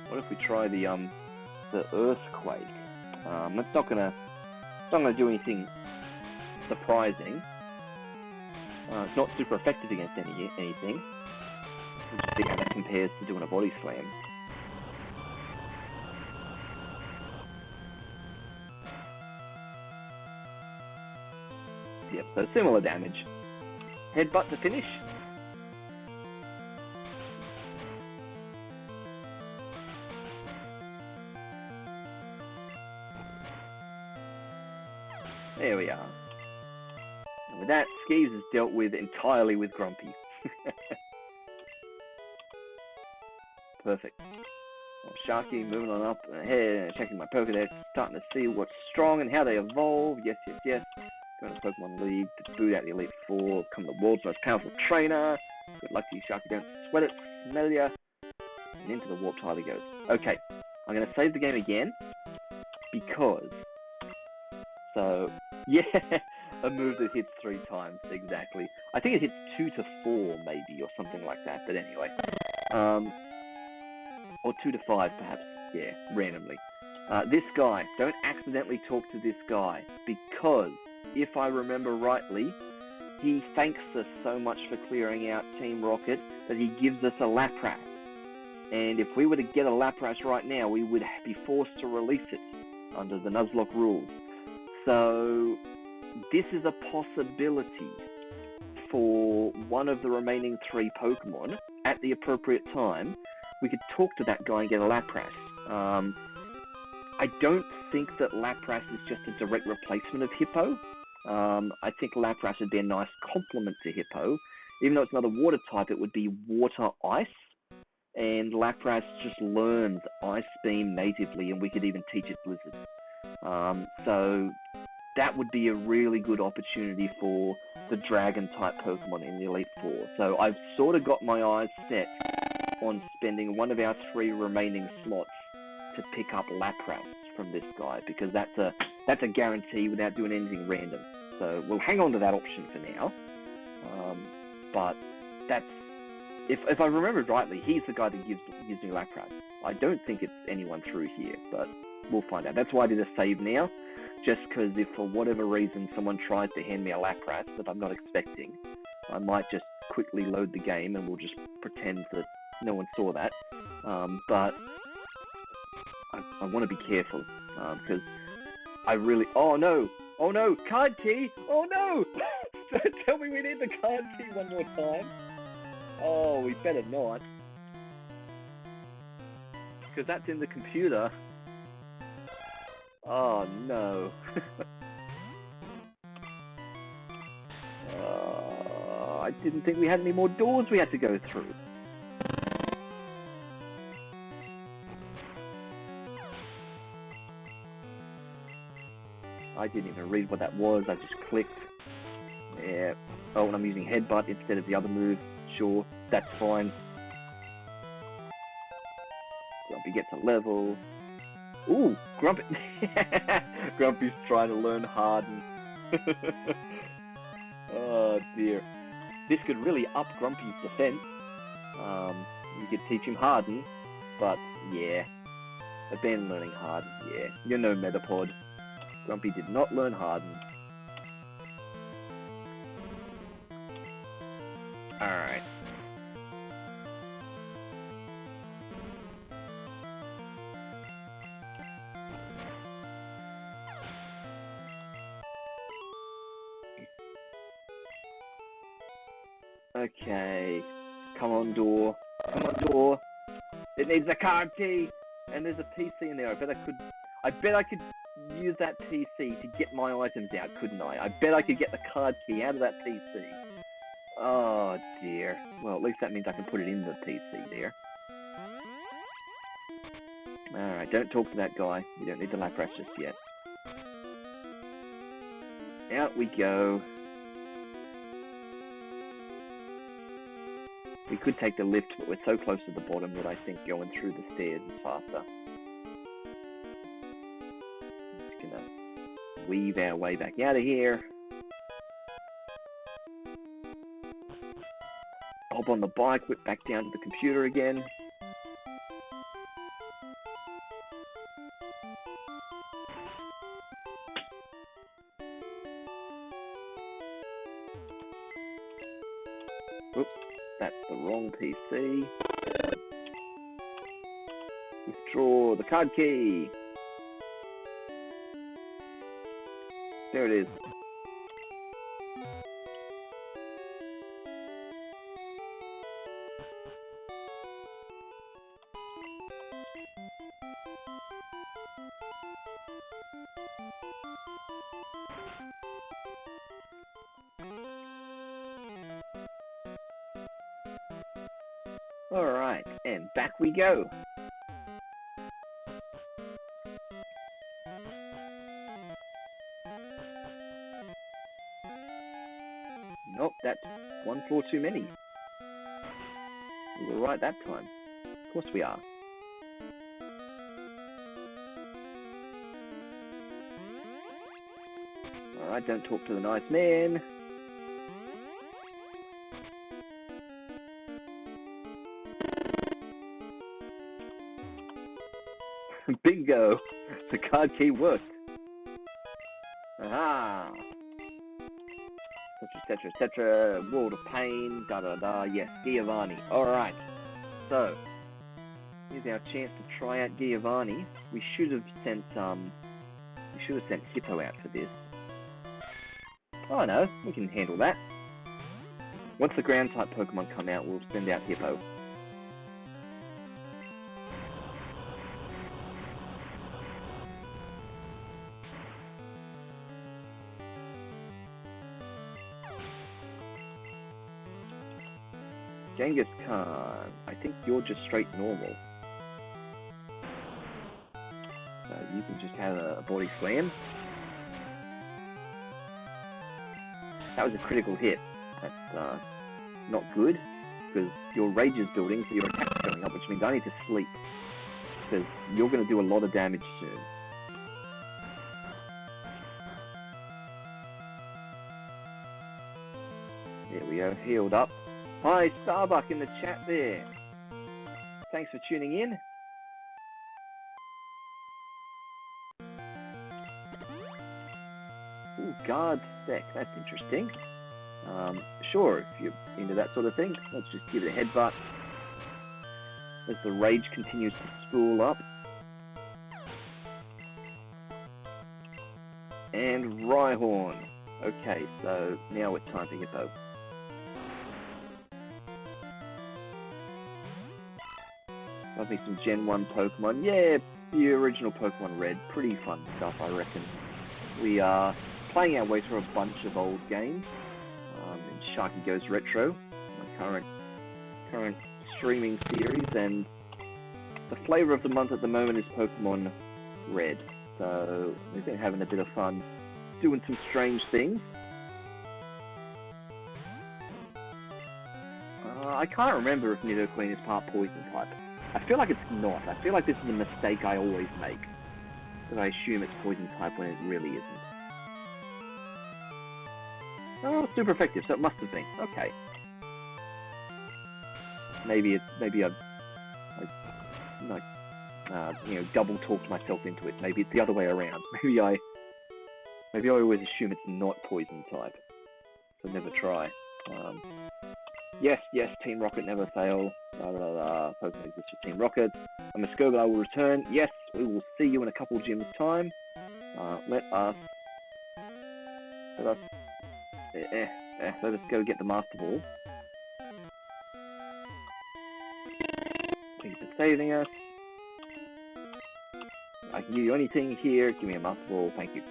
What if we try the Earthquake? It's not gonna do anything surprising. It's not super effective against anything. We'll just see how that compares to doing a Body Slam. Yep, so similar damage. Headbutt to finish. There we are. And with that, Skeeves is dealt with entirely with Grumpy. Perfect. Well, Sharky moving on up ahead, checking my Pokédex, starting to see what's strong and how they evolve. Yes. Going to Pokemon League to boot out the Elite Four, become the world's most powerful trainer. Good luck to you, Sharky. Don't sweat it. Smell ya. And into the Warp Tile he goes. Okay, I'm going to save the game again. because... So, yeah, a move that hits 3 times, exactly. I think it hits 2 to 4, maybe, or something like that, but anyway. Or 2 to 5, perhaps, yeah, randomly. This guy, don't accidentally talk to this guy, because, if I remember rightly, he thanks us so much for clearing out Team Rocket that he gives us a Lapras. And if we were to get a Lapras right now, we would be forced to release it under the Nuzlocke rules. So, this is a possibility for one of the remaining 3 Pokemon. At the appropriate time, we could talk to that guy and get a Lapras. I don't think that Lapras is just a direct replacement of Hippo. I think Lapras would be a nice complement to Hippo. Even though it's another water type, it would be water-ice. And Lapras just learns Ice Beam natively, and we could even teach it Blizzard. So that would be a really good opportunity for the Dragon-type Pokemon in the Elite Four. So I've sort of got my eyes set on spending one of our 3 remaining slots to pick up Lapras from this guy, because that's a guarantee without doing anything random. So we'll hang on to that option for now. But that's, if I remember rightly, he's the guy that gives me Lapras. I don't think it's anyone through here, but we'll find out. That's why I did a save now, just because if for whatever reason someone tries to hand me a Lapras that I'm not expecting, I might just quickly load the game and we'll just pretend that no one saw that. But I want to be careful, because I really... Oh no! Oh no! Card key! Oh no! Don't tell me we need the card key one more time. Oh, we better not. Because that's in the computer. Oh no. I didn't think we had any more doors we had to go through. I didn't even read what that was, I just clicked. Yeah. Oh, and I'm using headbutt instead of the other move. Sure, that's fine. Grumpy gets a level. Ooh, Grumpy. Grumpy's trying to learn Harden. Oh dear. This could really up Grumpy's defense. You could teach him Harden, but yeah. Abandon learning Harden, yeah. You're no Metapod. Grumpy did not learn Harden. Alright. Okay. Come on, door. Come on, door. It needs a card key. And there's a PC in there. I bet I could use that PC to get my items out, couldn't I? I bet I could get the card key out of that PC. Oh dear. Well, at least that means I can put it in the PC there. Alright, don't talk to that guy. You don't need the Lapras just yet. Out we go. We could take the lift, but we're so close to the bottom that I think going through the stairs is faster. Just gonna weave our way back out of here. Hop on the bike, whip back down to the computer again. Oops, that's the wrong PC. Withdraw the card key. There it is. Alright, and back we go. Nope, that's one floor too many. We were right that time. Of course we are. Alright, don't talk to the nice man. Bingo! The card key worked. Aha! Etc, etc, World of Pain, da-da-da, yes, Giovanni. Alright, so, here's our chance to try out Giovanni. We should have sent Hippo out for this. Oh no, we can handle that. Once the ground type Pokemon come out, we'll send out Hippo. Genghis Khan, I think you're just straight normal. So you can just have a body slam. That was a critical hit. That's not good, because your rage is building, so your attack's going up, which means I need to sleep, because you're going to do a lot of damage soon. There we go, healed up. Hi, Starbuck in the chat there. Thanks for tuning in. Ooh, guard sec. That's interesting. Sure, if you're into that sort of thing, let's just give it a headbutt as the rage continues to spool up. And Rhyhorn. Okay, so now it's time to Hippo. Love me some Gen 1 Pokemon. Yeah, the original Pokemon Red. Pretty fun stuff, I reckon. We are playing our way through a bunch of old games. In Sharky Goes Retro, my current streaming series, and the flavour of the month at the moment is Pokemon Red. So we've been having a bit of fun doing some strange things. I can't remember if Nidoqueen is part poison type. I feel like it's not. I feel like this is a mistake I always make, that I assume it's poison type when it really isn't. Oh, super effective, so it must have been. Okay. Maybe I double talked myself into it. Maybe it's the other way around. Maybe I always assume it's not poison type, so never try. Yes, Team Rocket never fail. Pokemon exists for Team Rocket. I'm a Scorbut, I will return. Yes, we will see you in a couple gyms time. Let us go get the Master Ball. Thank you for saving us. I can give you anything here. Give me a Master Ball. Thank you.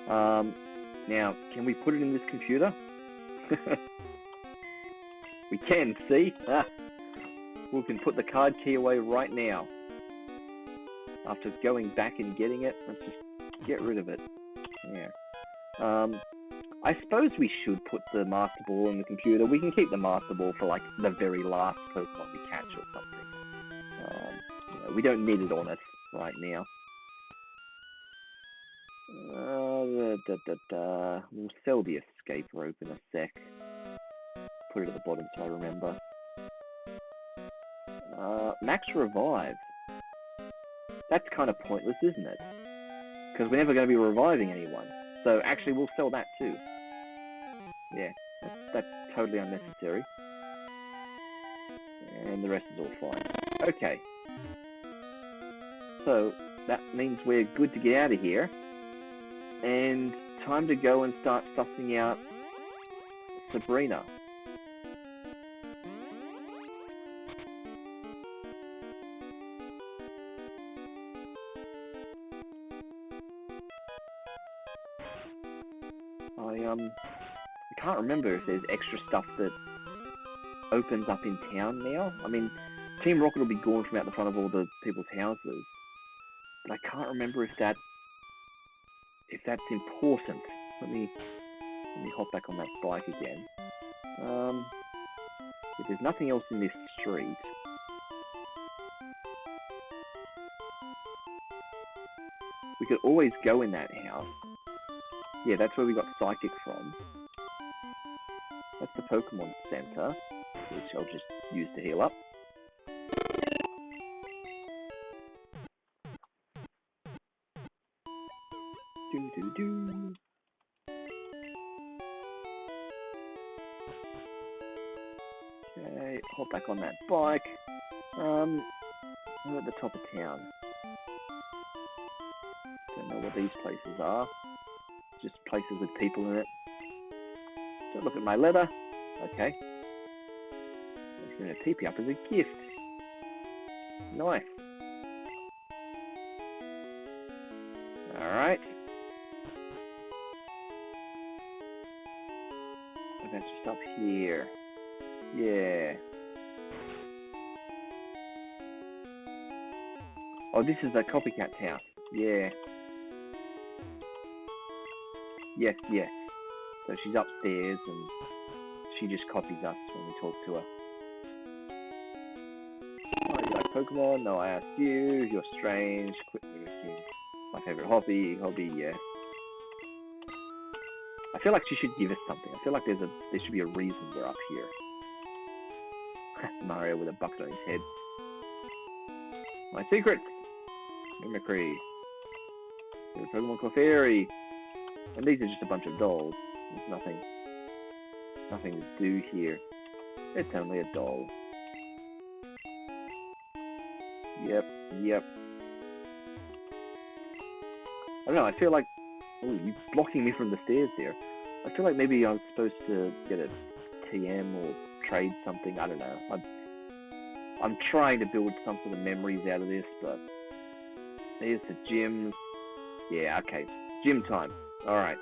Now, can we put it in this computer? We can, see? We can put the card key away right now. After going back and getting it, let's just get rid of it. Yeah. I suppose we should put the Master Ball in the computer. We can keep the Master Ball for, like, the very last Pokemon we catch or something. We don't need it on us right now. We'll sell the escape rope in a sec. Put it at the bottom so I remember. Max Revive. That's kind of pointless, isn't it? Because we're never going to be reviving anyone. So actually we'll sell that too. Yeah, that's totally unnecessary. And the rest is all fine. Okay. So that means we're good to get out of here. And time to go and start sussing out Sabrina. I can't remember if there's extra stuff that opens up in town now. I mean, Team Rocket will be gone from out the front of all the people's houses, but I can't remember if that's important. Let me hop back on that bike again. If there's nothing else in this street, we could always go in that house. Yeah, that's where we got Psychic from. That's the Pokemon Center, which I'll just use to heal up. Do. Okay, hop back on that bike. We're at the top of town. Don't know what these places are. Just places with people in it. Don't look at my leather. Okay. He's going to TP up as a gift. Nice. Alright. And that's just up here. Yeah. Oh, this is a copycat's house. Yeah. Yes. So she's upstairs and she just copies us when we talk to her. Oh, you like Pokemon? No, I asked you. You're strange. Quit mimicking. My favorite hobby, yeah. I feel like she should give us something. I feel like there should be a reason we're up here. Mario with a bucket on his head. My secret! Mimicry. There's a Pokemon Clefairy. And these are just a bunch of dolls. There's nothing to do here. It's only a doll. Yep. I don't know, I feel like... Oh, you're blocking me from the stairs there. I feel like maybe I'm supposed to get a TM or trade something. I don't know. I'm trying to build some sort of memories out of this, but... There's the gyms. Yeah, okay. Gym time. Alright.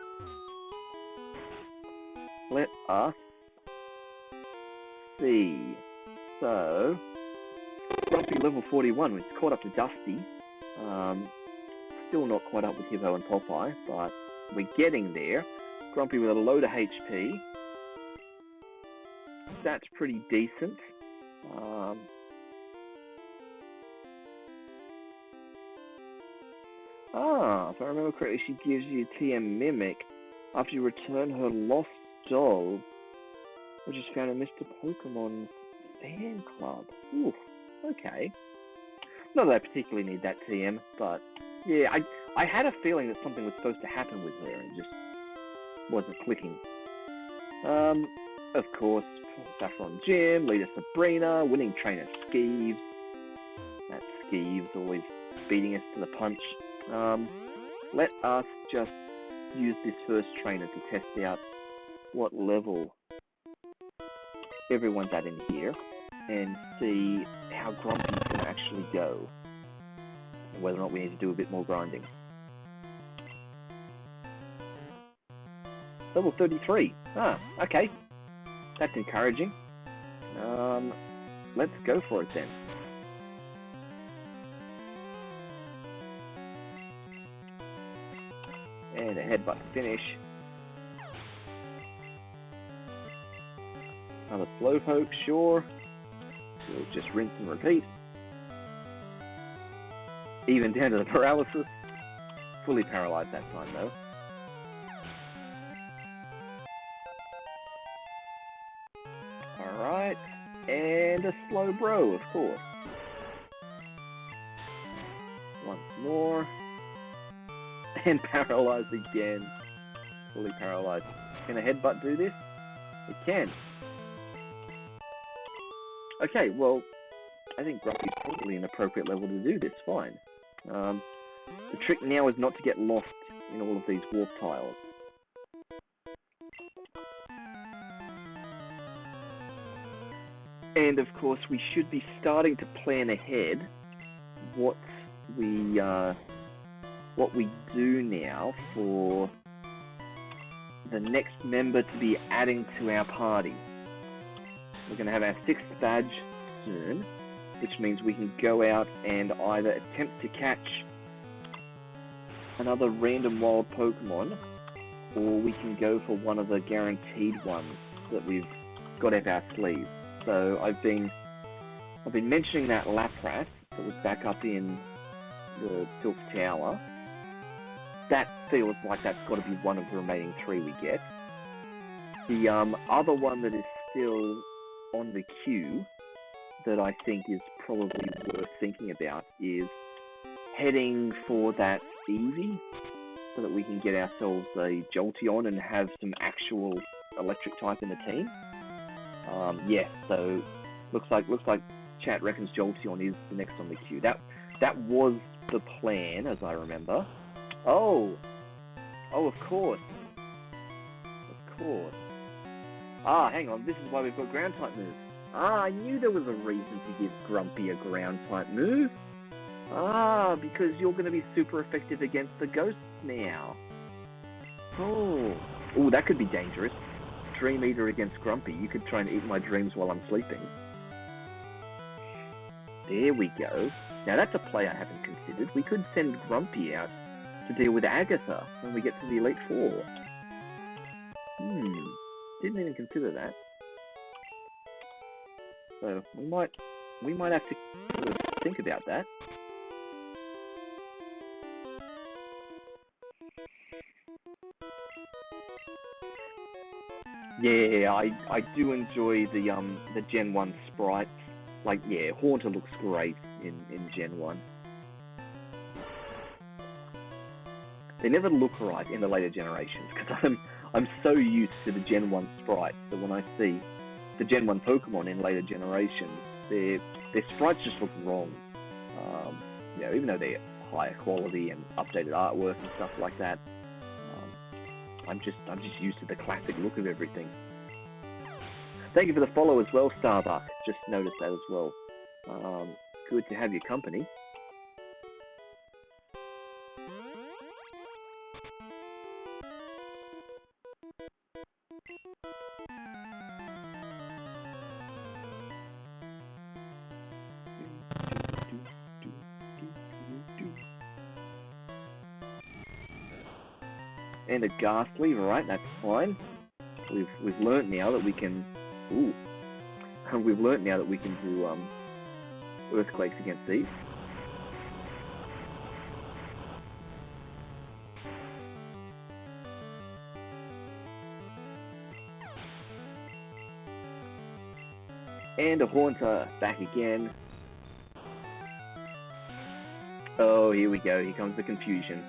Let us see. So, Grumpy level 41. We've caught up to Dusty. Still not quite up with Hippo and Popeye, but we're getting there. Grumpy with a load of HP. That's pretty decent. If I remember correctly, she gives you TM Mimic after you return her lost doll, which is found in Mr. Pokemon's fan club. Ooh, okay. Not that I particularly need that TM, but yeah, I had a feeling that something was supposed to happen with her and it just wasn't clicking. Of course, Saffron Gym, leader Sabrina, winning trainer Skeeves. That Skeeves always beating us to the punch. Let us just use this first trainer to test out what level everyone's at in here and see how Grumpy's going to actually go and whether or not we need to do a bit more grinding. Level 33. Okay. That's encouraging. Let's go for it then. And a headbutt to finish. Another Slowpoke, sure. We'll just rinse and repeat. Even down to the paralysis. Fully paralyzed that time though. Alright. And a Slowbro, of course. Once more. And paralyzed again. Fully paralyzed. Can a headbutt do this? It can. Okay, well, I think Grumpy's probably an appropriate level to do this fine. The trick now is not to get lost in all of these warp tiles. And of course, we should be starting to plan ahead what we do now for the next member to be adding to our party. We're going to have our 6th badge soon, which means we can go out and either attempt to catch another random wild Pokemon, or we can go for one of the guaranteed ones that we've got up our sleeve. So I've been mentioning that Lapras that was back up in the Silk Tower, that feels like that's got to be one of the remaining 3 we get. The other one that is still on the queue that I think is probably worth thinking about is heading for that Eevee so that we can get ourselves a Jolteon and have some actual electric type in the team. Yeah, so looks like chat reckons Jolteon is the next on the queue. That was the plan, as I remember. Oh, of course. Ah, hang on, this is why we've got ground type moves. Ah, I knew there was a reason to give Grumpy a ground type move. Ah, because you're going to be super effective against the ghosts now. Oh, that could be dangerous. Dream Eater against Grumpy. You could try and eat my dreams while I'm sleeping. There we go. Now that's a play I haven't considered. We could send Grumpy out to deal with Agatha when we get to the Elite Four. Didn't even consider that. So we might have to sort of think about that. Yeah, I do enjoy the Gen 1 sprites. Like, yeah, Haunter looks great in Gen 1. They never look right in the later generations because I'm so used to the Gen 1 sprites that when I see the Gen 1 Pokemon in later generations, their sprites just look wrong. Even though they're higher quality and updated artwork and stuff like that, I'm just used to the classic look of everything. Thank you for the follow as well, Starbuck. Just noticed that as well. Good to have your company. And a Ghastly, right? That's fine. We've learnt now that we can. We've learnt now that we can do Earthquakes against these. And a Haunter back again. Oh, here we go. Here comes the confusion.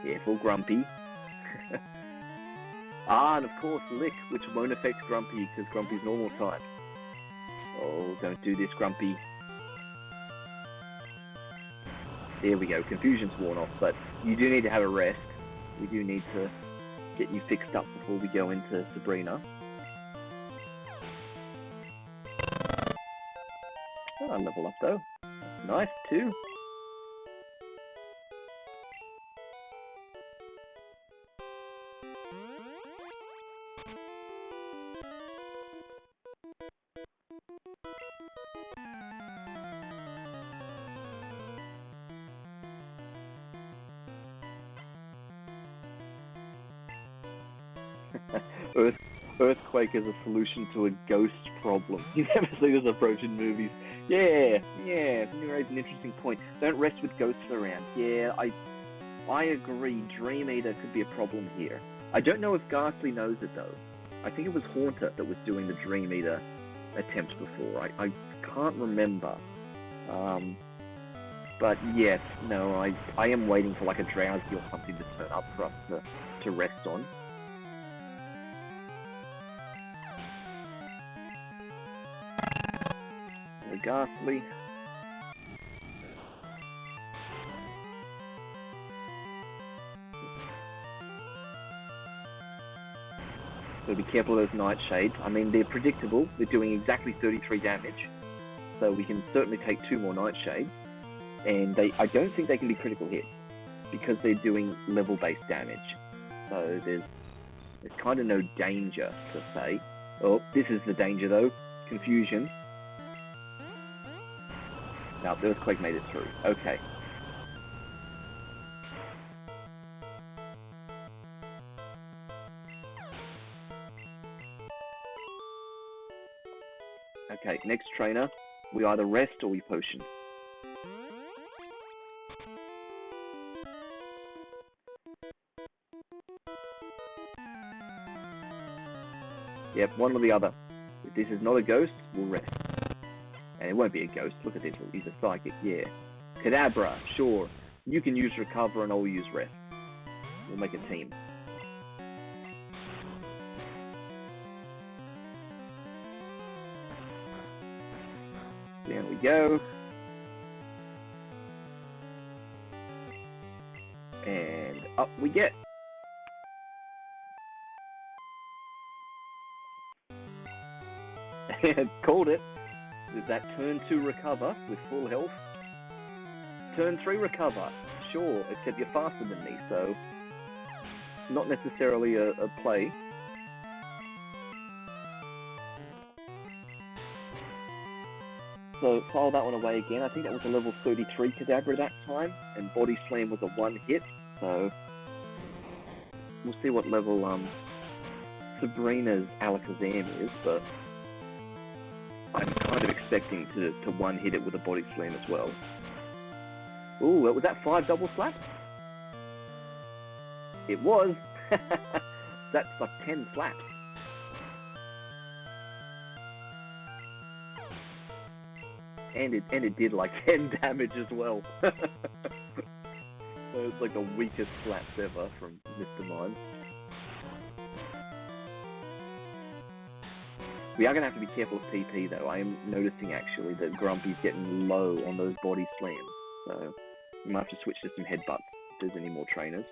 Careful, Grumpy. And of course, Lick, which won't affect Grumpy because Grumpy's normal type. Oh, don't do this, Grumpy. There we go. Confusion's worn off, but you do need to have a rest. We do need to get you fixed up before we go into Sabrina. Oh, level up though. That's nice too. Earthquake is a solution to a ghost problem. You never see this approach in movies. Yeah, you raise an interesting point. Don't rest with ghosts around. Yeah, I agree. Dream Eater could be a problem here. I don't know if Ghastly knows it though. I think it was Haunter that was doing the Dream Eater attempt before. I can't remember. But yes, no, I am waiting for like a Drowsy or something to turn up for us to rest on. Ghastly. So be careful of those Nightshades. I mean, they're predictable. They're doing exactly 33 damage. So we can certainly take 2 more Nightshades. And I don't think they can be critical hits because they're doing level-based damage. So there's kind of no danger to say. Oh, this is the danger though. Confusion. No, the Earthquake made it through. Okay. Okay, next trainer. We either rest or we potion. Yep, one or the other. If this is not a ghost, we'll rest. And it won't be a ghost. Look at this. He's a psychic, yeah. Kadabra, sure. You can use recover and I'll use rest. We'll make a team. There we go. And up we get. Called it. With that turn 2 recover with full health. Turn 3 recover. Sure, except you're faster than me, so not necessarily a play. So file that one away again. I think that was a level 33 Kadabra that time, and Body Slam was a 1 hit. So we'll see what level Sabrina's Alakazam is, but I'm kind of expecting to 1 hit it with a Body Slam as well. Ooh, was that 5 double slaps? It was. That's like 10 slaps. And it did like 10 damage as well. So it's like the weakest slaps ever from Mr. Mime. We are going to have to be careful of PP though. I am noticing actually that Grumpy's getting low on those body slams. So we might have to switch to some headbutts if there's any more trainers.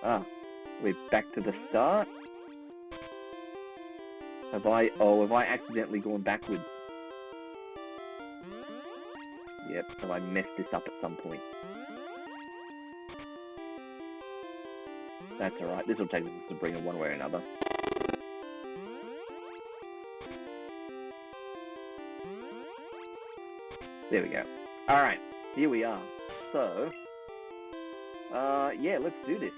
Ah, we're back to the start. Have I accidentally gone backwards? Yep, have I messed this up at some point? That's alright, this will take us to bring it one way or another. There we go. Alright, here we are. So, yeah, let's do this.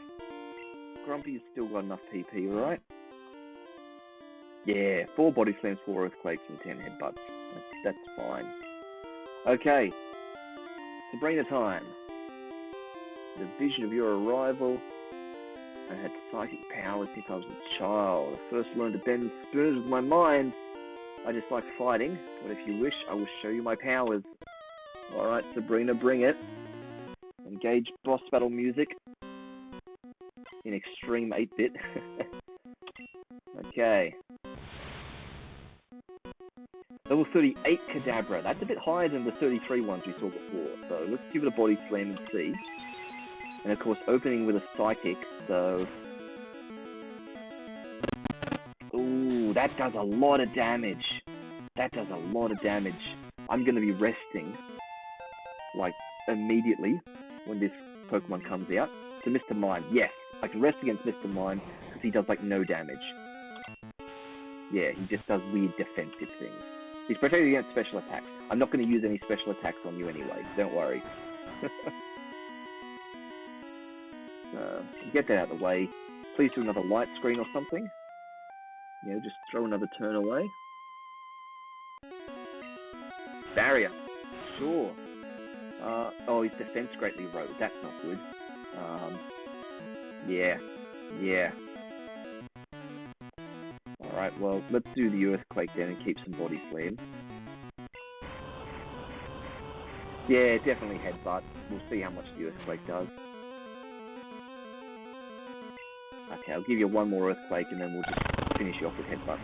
Grumpy's still got enough PP, right? Yeah, 4 body slams, 4 earthquakes, and 10 headbutts. That's fine. Okay, Sabrina time. The vision of your arrival. I had psychic powers since I was a child. I first learned to bend spoons with my mind. I just like fighting, but if you wish, I will show you my powers. Alright, Sabrina, bring it. Engage boss battle music in extreme 8-bit. Okay. Level 38 Kadabra. That's a bit higher than the 33 ones we saw before. So let's give it a body slam and see. And of course, opening with a psychic. So, ooh, that does a lot of damage. That does a lot of damage. I'm going to be resting, like, immediately when this Pokemon comes out. So Mr. Mime, yes, I can rest against Mr. Mime because he does, like, no damage. Yeah, he just does weird defensive things. He's protected against special attacks. I'm not going to use any special attacks on you anyway, don't worry. Get that out of the way. Please do another light screen or something. Yeah, just throw another turn away. Barrier. Sure. Oh, his defense greatly rose. That's not good. Yeah. Alright, well, let's do the Earthquake then and keep some body slam. Yeah, definitely headbutt. We'll see how much the Earthquake does. Okay, I'll give you one more Earthquake and then we'll just finish you off with headbutt.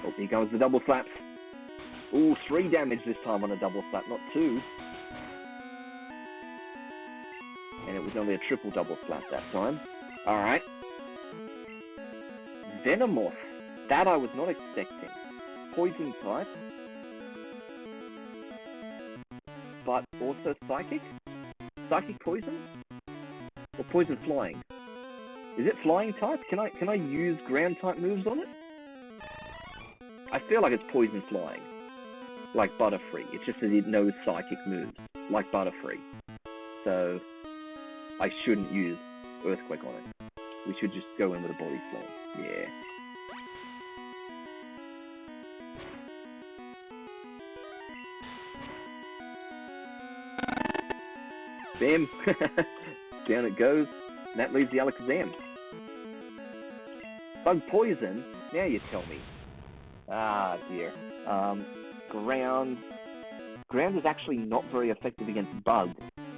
Oh, here comes the double slaps. Ooh, 3 damage this time on a double slap, not 2. And it was only a triple double slap that time. Alright. Venomoth. That I was not expecting. Poison type. But also psychic? Psychic poison? Or poison flying? Is it flying type? Can I use ground type moves on it? I feel like it's poison flying. Like Butterfree. It's just that it knows psychic moves. Like Butterfree. So I shouldn't use Earthquake on it. We should just go in with a body slam. Yeah. Bam! Down it goes. And that leaves the Alakazam. Bug poison? Now you tell me. Ah, dear. Ground. Ground is actually not very effective against bug,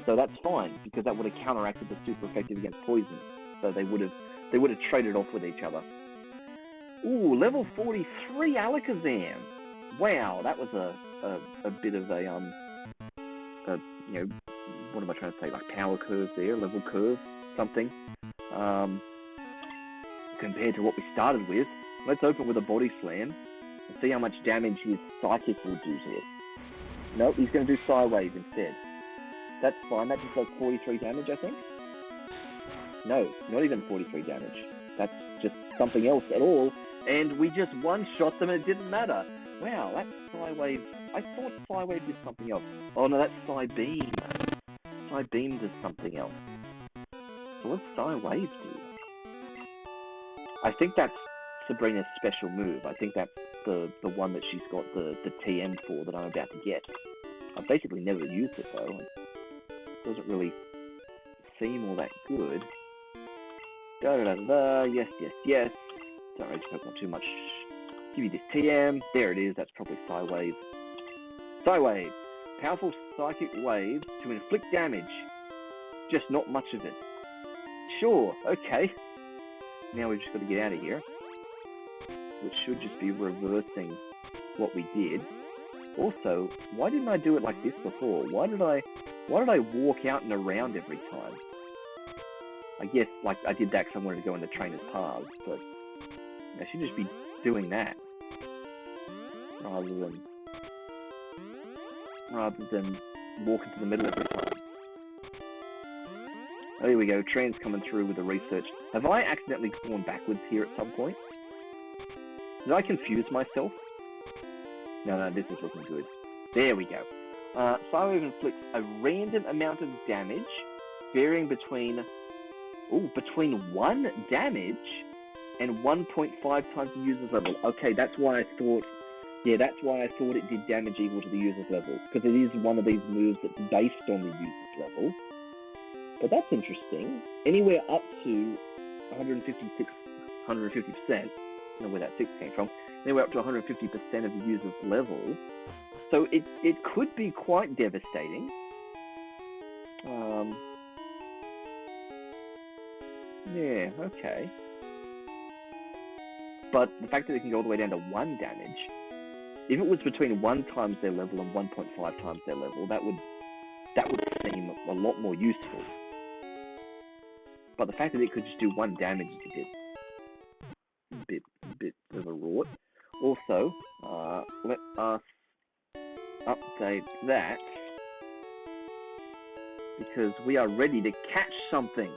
so that's fine because that would have counteracted the super effective against poison. So they would have traded off with each other. Ooh, level 43 Alakazam. Wow, that was a bit of a you know, what am I trying to say? Like power curve there, level curve, something. Compared to what we started with. Let's open with a body slam and see how much damage his psychic will do to us. Nope, he's going to do Psy Wave instead. That's fine, that just does 43 damage, I think. No, not even 43 damage. That's just something else at all. And we just one-shot them and it didn't matter. Wow, that Psy Wave... I thought Psy Wave did something else. Oh no, that's Psy Beam. Psy Beam does something else. So what's Psy Wave do? I think that's Sabrina's special move. I think that's the one that she's got the TM for that I'm about to get. I've basically never used it though. It doesn't really seem all that good. Da-da-da-da, yes, yes, yes. Don't rage Pokemon too much. Give you this TM. There it is. That's probably Psy Wave. Psy Wave. Powerful psychic wave to inflict damage. Just not much of it. Sure, okay. Now we've just got to get out of here. Which should just be reversing what we did. Also, why didn't I do it like this before? Why did I walk out and around every time? I guess, like, I did that because I wanted to go into trainer's paths, but I should just be doing that rather than walking to the middle every time. Oh, here we go. Tran's coming through with the research. Have I accidentally gone backwards here at some point? Did I confuse myself? No, this is looking good. There we go. Psy Wave inflicts a random amount of damage, varying between 1 damage and 1.5 times the user's level. Okay, that's why I thought it did damage equal to the user's level, because it is one of these moves that's based on the user's level. But that's interesting. Anywhere up to 150%, I don't know where that 6 came from, anywhere up to 150% of the user's level. So it could be quite devastating. Yeah, okay. But the fact that it can go all the way down to 1 damage, if it was between 1 times their level and 1.5 times their level, that would seem a lot more useful. But the fact that it could just do 1 damage is a bit of a rort. Also, let us update that, because we are ready to catch something.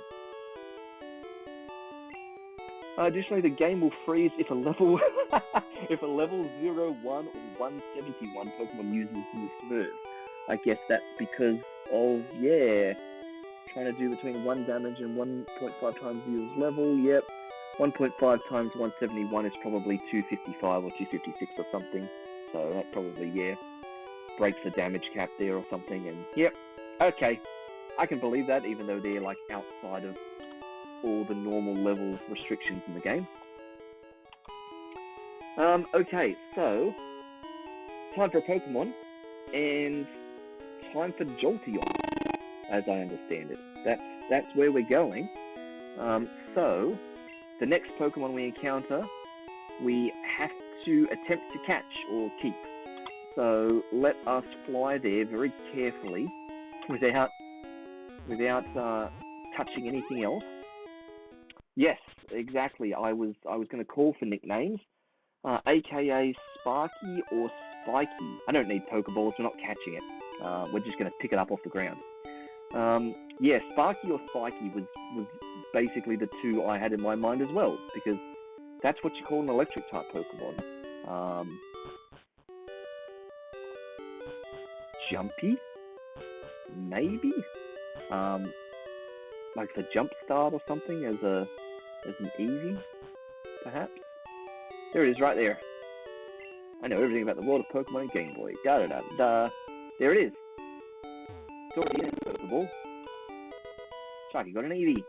Additionally, the game will freeze if a level 0, 1, or 171 Pokemon uses this move. I guess that's because of, trying to do between 1 damage and 1.5 times the user's level. Yep, 1.5 times 171 is probably 255 or 256 or something. So that probably, breaks the damage cap there or something. And yep, okay, I can believe that, even though they're like outside of all the normal level restrictions in the game. Okay, so time for a Pokemon, and time for Jolteon, as I understand it. That's where we're going. So the next Pokemon we encounter, we have to attempt to catch or keep. So let us fly there very carefully, without touching anything else. Yes, exactly. I was going to call for nicknames, aka Sparky or Spiky. I don't need Pokeballs. We're not catching it. We're just going to pick it up off the ground. Sparky or Spiky was basically the two I had in my mind as well, because that's what you call an electric type Pokemon. Jumpy? Maybe? Like the Jump Start or something as an Eevee, perhaps? There it is, right there. I know everything about the world of Pokemon and Game Boy. Da-da-da-da. There it is. It's already in its Pokeball. Sharky got an Eevee.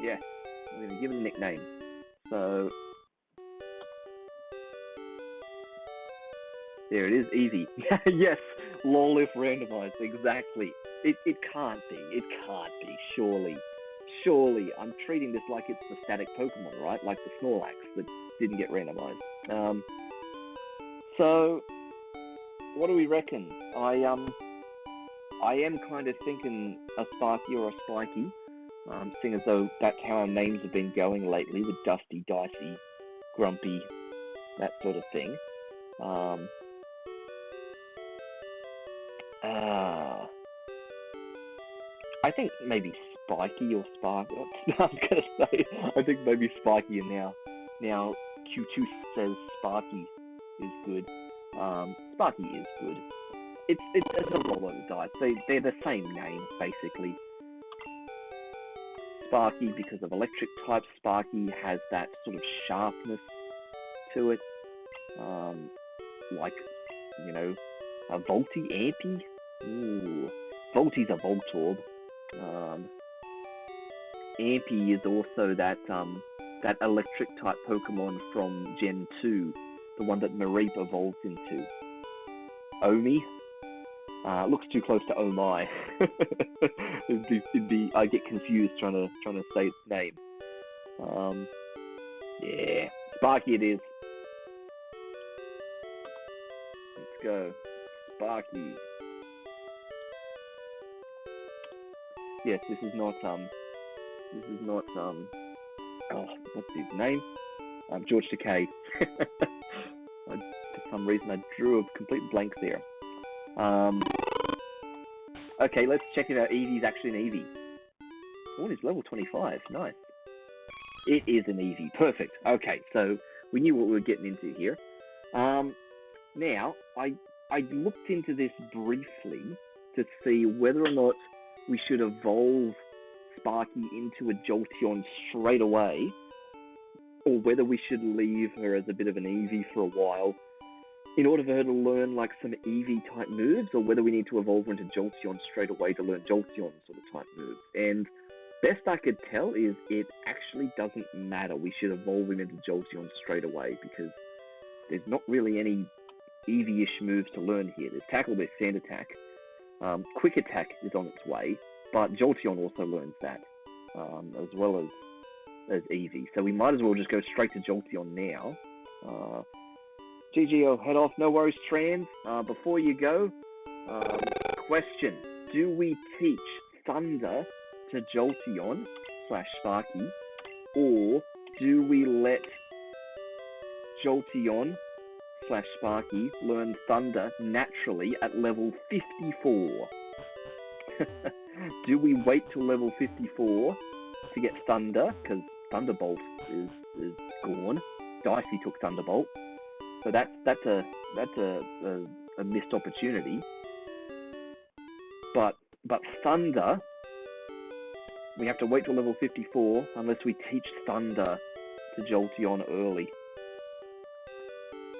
Yes, we're going to give it a nickname. So, there it is, Eevee. Yes, lol if randomized, exactly. It can't be. It can't be, surely. Surely, I'm treating this like it's the static Pokemon, right? Like the Snorlax that didn't get randomized. So, what do we reckon? I am kind of thinking a Sparky or a Spiky, seeing as though that's how our names have been going lately, with Dusty, Dicey, Grumpy, that sort of thing. I think maybe Spiky or Spark. I was gonna say, I think maybe Spiky, and now Q2 says Sparky is good. Sparky is good. It's a roll of the dice. They're the same name basically. Sparky, because of electric type, Sparky has that sort of sharpness to it. Like, you know, a Volty, Ampy. Ooh, Volty's a Voltorb. Ampy is also that electric type Pokemon from Gen 2, the one that Mareep evolves into. Omi. Looks too close to Oh My. I get confused trying to say its name. Yeah, Sparky it is. Let's go, Sparky. Yes, this is not oh, what's his name? George Takei. For some reason I drew a complete blank there. Okay, let's check if our Eevee's actually an Eevee. Oh, it's level 25. Nice. It is an Eevee. Perfect. Okay, so we knew what we were getting into here. Now, I looked into this briefly to see whether or not we should evolve Sparky into a Jolteon straight away, or whether we should leave her as a bit of an Eevee for a while in order for her to learn like some Eevee type moves, or whether we need to evolve her into Jolteon straight away to learn Jolteon sort of type moves. And best I could tell is it actually doesn't matter. We should evolve him into Jolteon straight away because there's not really any Eevee-ish moves to learn here. There's Tackle, there's Sand Attack. Quick Attack is on its way, but Jolteon also learns that, as well as Eevee. So we might as well just go straight to Jolteon now. GG, I'll head off. No worries, Trans. Before you go, question. Do we teach Thunder to Jolteon / Sparky, or do we let Jolteon / Sparky learn Thunder naturally at level 54? Do we wait till level 54 to get Thunder, because Thunderbolt is gone? Dicey took Thunderbolt, so that's a missed opportunity. But Thunder, we have to wait till level 54 unless we teach Thunder to Jolteon early.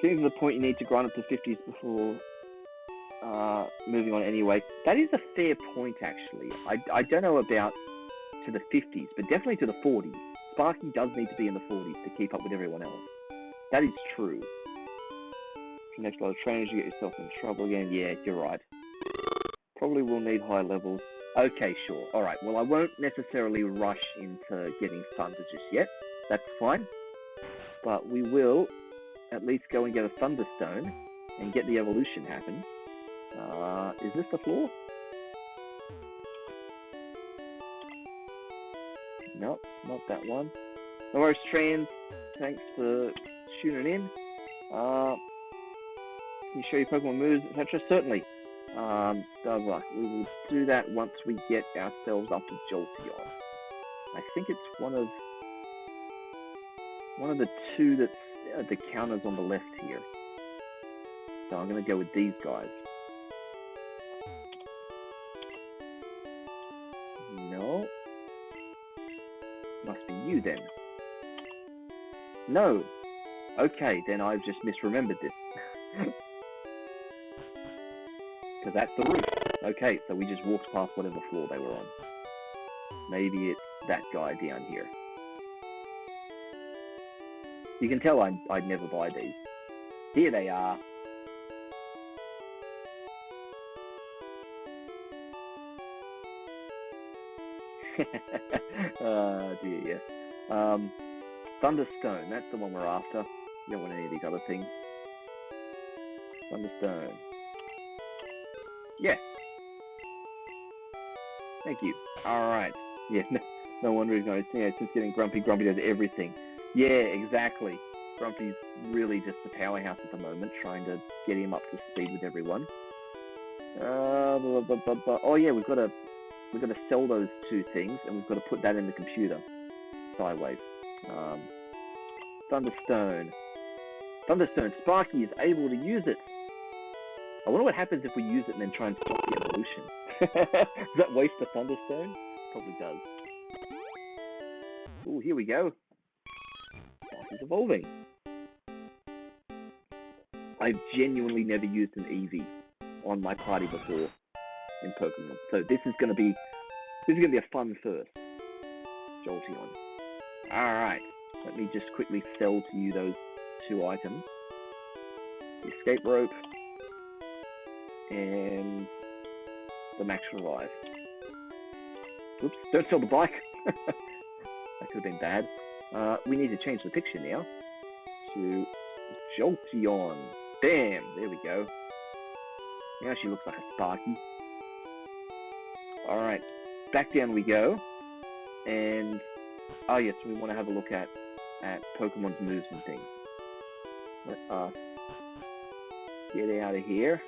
Getting to the point you need to grind up to 50s before moving on anyway. That is a fair point, actually. I don't know about to the 50s, but definitely to the 40s. Sparky does need to be in the 40s to keep up with everyone else. That is true. For next level trainers, you get yourself in trouble again. Yeah, you're right. Probably will need high levels. Okay, sure. Alright, well, I won't necessarily rush into getting Thunder just yet. That's fine. But we will at least go and get a Thunderstone and get the evolution happen. Is this the floor? Nope, not that one. No worries, Trans. Thanks for tuning in. Can you show your Pokemon moves, etc.? Certainly. Starbuck. We will do that once we get ourselves up to Jolteon. I think it's one of the two that's the counters on the left here. So I'm going to go with these guys. No. Must be you then. No. Okay, then I've just misremembered this. Because that's the roof. Okay, so we just walked past whatever floor they were on. Maybe it's that guy down here. You can tell I'd never buy these. Here they are. Oh dear, yeah. Thunderstone, that's the one we're after. You don't want any of these other things. Thunderstone. Yeah. Thank you. Alright. Yeah, no wonder he's going, yeah, since getting Grumpy, Grumpy does everything. Yeah, exactly. Grumpy's really just the powerhouse at the moment, trying to get him up to speed with everyone. Oh yeah, we've got to sell those two things, and we've got to put that in the computer. Sideways. Thunderstone. Thunderstone. Sparky is able to use it. I wonder what happens if we use it and then try and stop the evolution. Does that waste the Thunderstone? Probably does. Oh, here we go. Sparky's evolving. I've genuinely never used an Eevee on my party before in Pokemon, so this is gonna be a fun first. Jolteon. All right, let me just quickly sell to you those two items: the escape rope and the max revive. Oops! Don't sell the bike. That could have been bad. We need to change the picture now to Jolteon. Bam! There we go. Now she looks like a Sparky. Alright, back down we go. And, oh yes, we want to have a look at Pokemon's moves and things. Let us get out of here.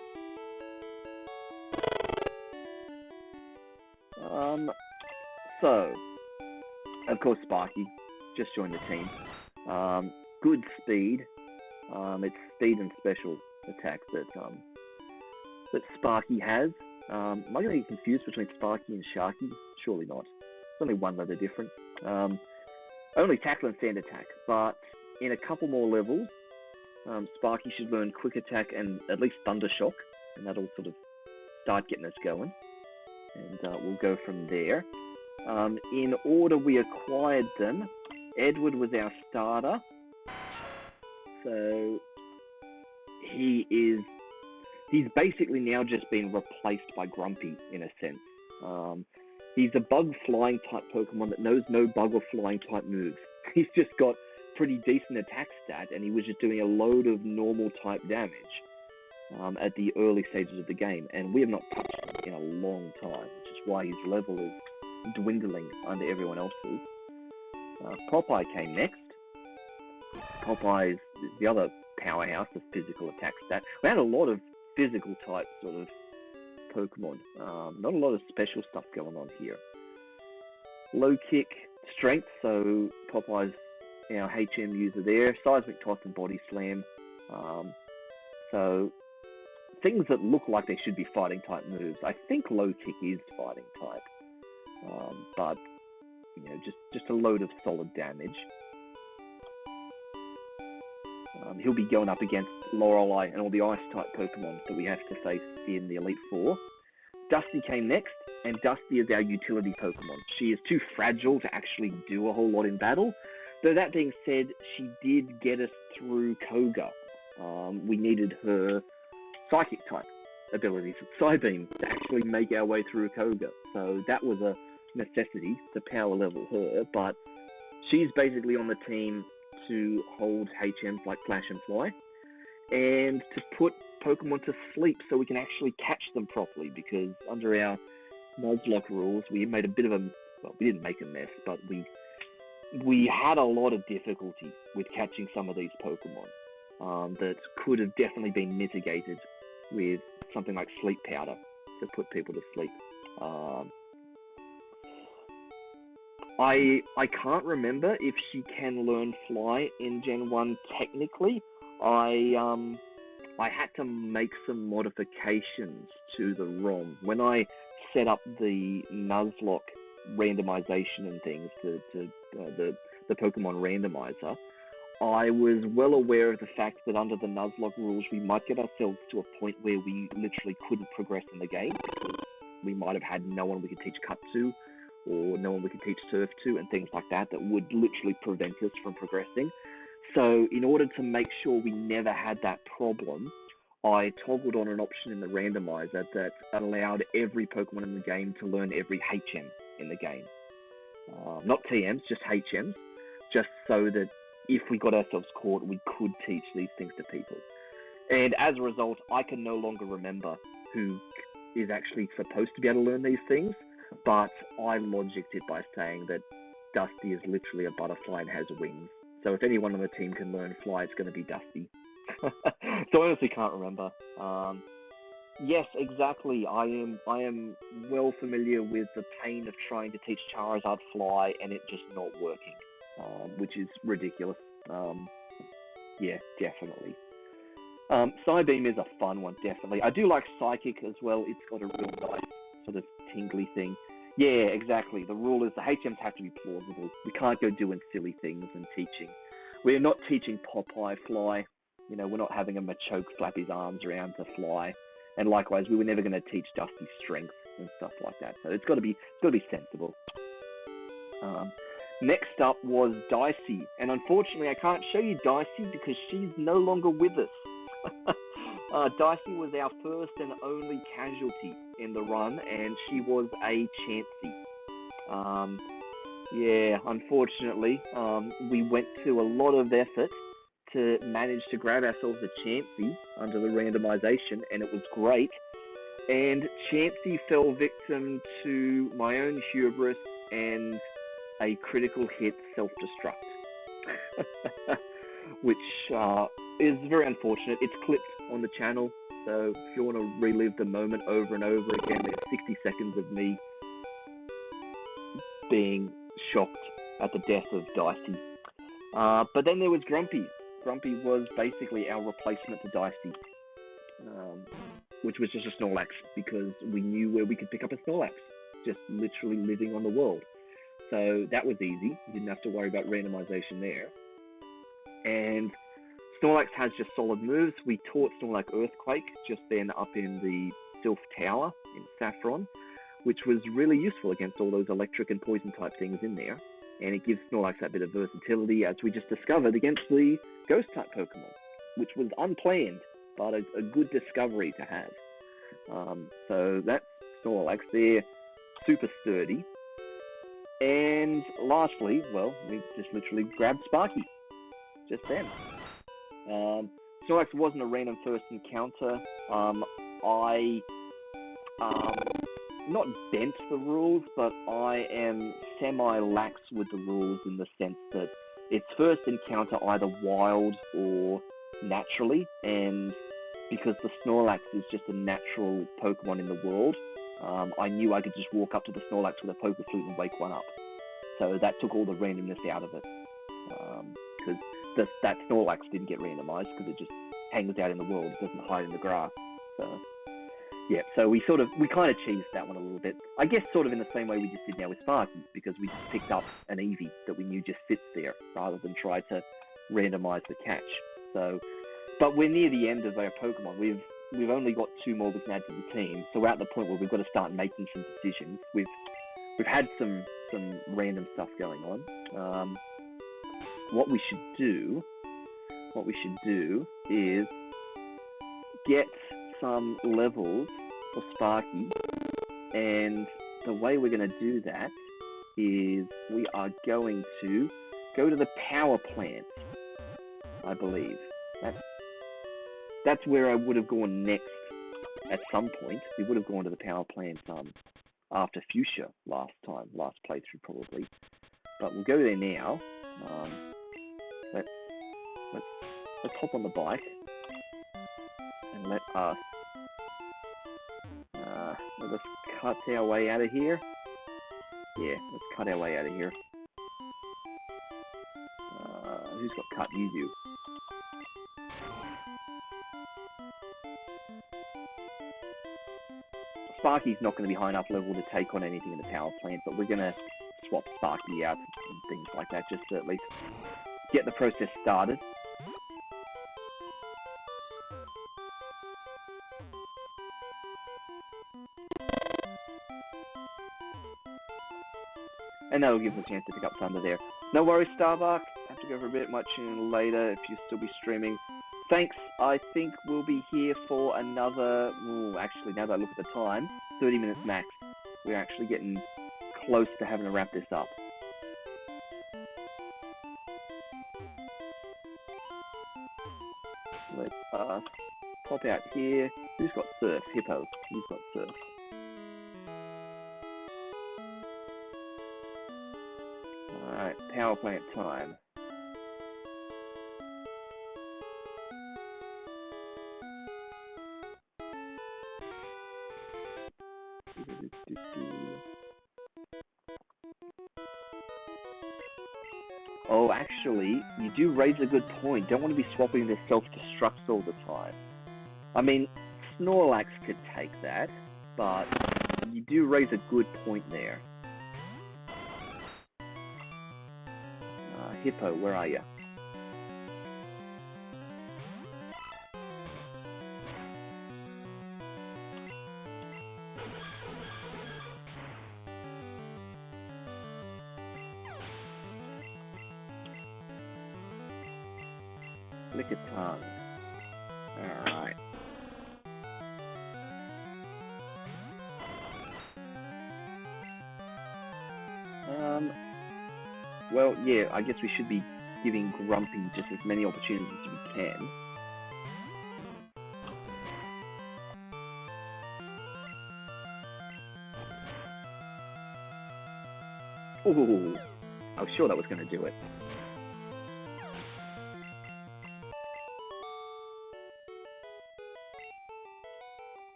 So, of course Sparky just joined the team. Good speed. It's speed and special attack that Sparky has. Am I going to get confused between Sparky and Sharky? Surely not. It's only one letter difference. Only tackle and sand attack, but in a couple more levels, Sparky should learn quick attack and at least thunder shock, and that'll sort of start getting us going. And we'll go from there. In order we acquired them, Edward was our starter. So he's basically now just been replaced by Grumpy in a sense. He's a bug flying type Pokemon that knows no bug or flying type moves. He's just got pretty decent attack stat, and he was just doing a load of normal type damage at the early stages of the game, and we have not touched him in a long time, which is why his level is dwindling under everyone else's. Popeye came next. Popeye is the other powerhouse of physical attack stat. We had a lot of physical type sort of Pokemon. Not a lot of special stuff going on here. Low kick, strength, so Popeye's our HM user there. Seismic toss and body slam. So things that look like they should be fighting type moves. I think low kick is fighting type. But you know, just a load of solid damage. He'll be going up against Lorelei and all the Ice-type Pokemon that we have to face in the Elite Four. Dusty came next, and Dusty is our utility Pokemon. She is too fragile to actually do a whole lot in battle. Though that being said, she did get us through Koga. We needed her Psychic-type abilities, Psybeam, to actually make our way through Koga. So that was a necessity to power level her, but she's basically on the team to hold HMs like Flash and Fly, and to put Pokemon to sleep so we can actually catch them properly, because under our Nuzlocke rules, we made a bit of a, well, we didn't make a mess, but we had a lot of difficulty with catching some of these Pokemon that could have definitely been mitigated with something like sleep powder to put people to sleep. I can't remember if she can learn Fly in Gen 1 technically. I had to make some modifications to the ROM. When I set up the Nuzlocke randomization and things to the Pokemon randomizer, I was well aware of the fact that under the Nuzlocke rules, we might get ourselves to a point where we literally couldn't progress in the game because we might have had no one we could teach Cut to, or no one we could teach Surf to, and things like that would literally prevent us from progressing. So in order to make sure we never had that problem, I toggled on an option in the randomizer that allowed every Pokemon in the game to learn every HM in the game. Not TMs, just HMs, just so that if we got ourselves caught, we could teach these things to people. And as a result, I can no longer remember who is actually supposed to be able to learn these things, but I logicked it by saying that Dusty is literally a butterfly and has wings. So if anyone on the team can learn fly, it's going to be Dusty. So I honestly can't remember. Yes, exactly. I am well familiar with the pain of trying to teach Charizard fly and it just not working, which is ridiculous. Yeah, definitely. Psybeam is a fun one, definitely. I do like Psychic as well. It's got a real nice sort of tingly thing. Yeah, exactly. The rule is the HMs have to be plausible. We can't go doing silly things and teaching. We're not teaching Popeye fly. You know, we're not having a Machoke flap his arms around to fly. And likewise, we were never going to teach Dusty strength and stuff like that. So it's got to be sensible. Next up was Dicey, and unfortunately, I can't show you Dicey because she's no longer with us. Dicey was our first and only casualty in the run, and she was a Chansey. Yeah, unfortunately, we went to a lot of effort to manage to grab ourselves a Chansey under the randomization, and it was great. And Chansey fell victim to my own hubris and a critical hit self-destruct, which is very unfortunate. It's clipped on the channel, so if you want to relive the moment over and over again, there's 60 seconds of me being shocked at the death of Dicey. But then there was Grumpy. Grumpy was basically our replacement to Dicey, which was just a Snorlax, because we knew where we could pick up a Snorlax, just literally living on the world. So that was easy. You didn't have to worry about randomization there. And Snorlax has just solid moves. We taught Snorlax Earthquake just then up in the Sylph Tower in Saffron, which was really useful against all those electric and poison type things in there. And it gives Snorlax that bit of versatility, as we just discovered, against the ghost type Pokemon, which was unplanned, but a good discovery to have. So that's Snorlax. They're super sturdy. And lastly, well, we just literally grabbed Sparky just then. Snorlax wasn't a random first encounter. I not bent the rules, but I am semi-lax with the rules in the sense that it's first encounter either wild or naturally, and because the Snorlax is just a natural Pokemon in the world, I knew I could just walk up to the Snorlax with a Poké Flute and wake one up. So that took all the randomness out of it. Because that Snorlax didn't get randomized because it just hangs out in the world. It doesn't hide in the grass. So, yeah, so we kind of cheesed that one a little bit. I guess sort of in the same way we just did now with Sparky, because we just picked up an Eevee that we knew just sits there rather than try to randomize the catch. So, but we're near the end of our Pokemon. We've only got 2 more we can add to the team, so we're at the point where we've got to start making some decisions. We've had some random stuff going on. What we should do is get some levels for Sparky, and the way we're going to do that is we are going to go to the power plant, I believe. That's where I would have gone next at some point. We would have gone to the power plant after Fuchsia last playthrough probably. But we'll go there now. Let's hop on the bike and let us cut our way out of here. Yeah, let's cut our way out of here. Who's got cut? You do. Sparky's not going to be high enough level to take on anything in the power plant, but we're going to swap Sparky out and things like that, just to at least get the process started. And that'll give us a chance to pick up Thunder there. No worries, Starbuck. Have to go for a bit much later if you'll still be streaming. Thanks. I think we'll be here for another... Ooh, actually, now that I look at the time, 30 minutes max. We're actually getting close to having to wrap this up. Let's pop out here. Who's got Surf? Hippo. He's got Surf. Alright, power plant time. Oh, actually, you do raise a good point. Don't want to be swapping the self-destructs all the time. I mean, Snorlax could take that, but you do raise a good point there. Hippo, where are you? Lick a tongue. Alright. Well, yeah, I guess we should be giving Grumpy just as many opportunities as we can. Ooh, I was sure that was going to do it.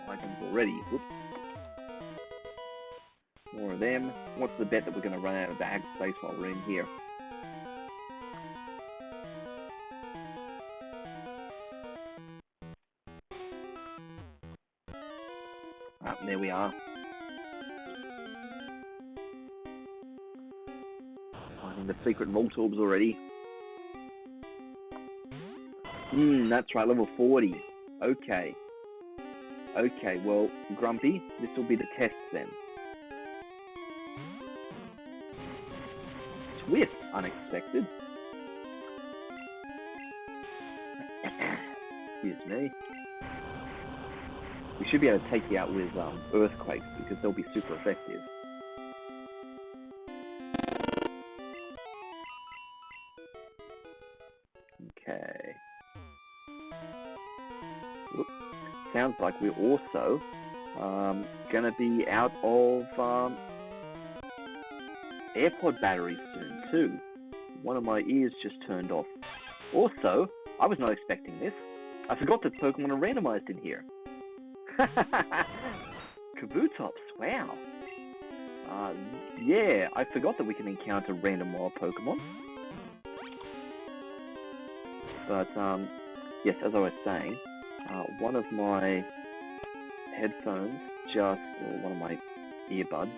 Items already. Whoops. More of them. What's the bet that we're going to run out of bag space while we're in here? Ah, there we are. Finding the secret Voltorbs already. That's right, level 40. Okay. Okay, well, Grumpy, this will be the test then. Swift, unexpected. Excuse me. We should be able to take you out with Earthquakes because they'll be super effective. Okay. Whoop. Sounds like we're also gonna be out of AirPod batteries soon too. One of my ears just turned off. Also, I was not expecting this. I forgot that Pokemon are randomized in here. Kabutops, wow. Yeah, I forgot that we can encounter random wild Pokemon. But, yes, as I was saying, one of my headphones or one of my earbuds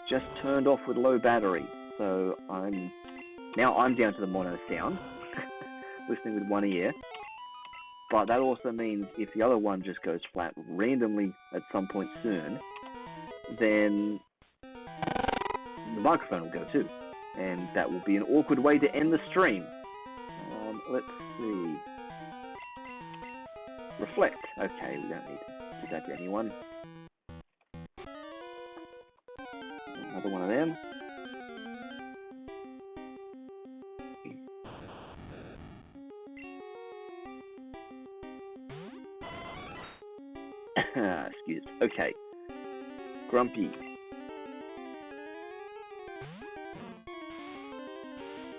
just turned off with low battery. So I'm down to the mono sound, listening with one ear. But that also means if the other one just goes flat randomly at some point soon, then the microphone will go too. And that will be an awkward way to end the stream. Let's see. Reflect. Okay, we don't need to give that to anyone. Another one of them. Excuse. Okay. Grumpy.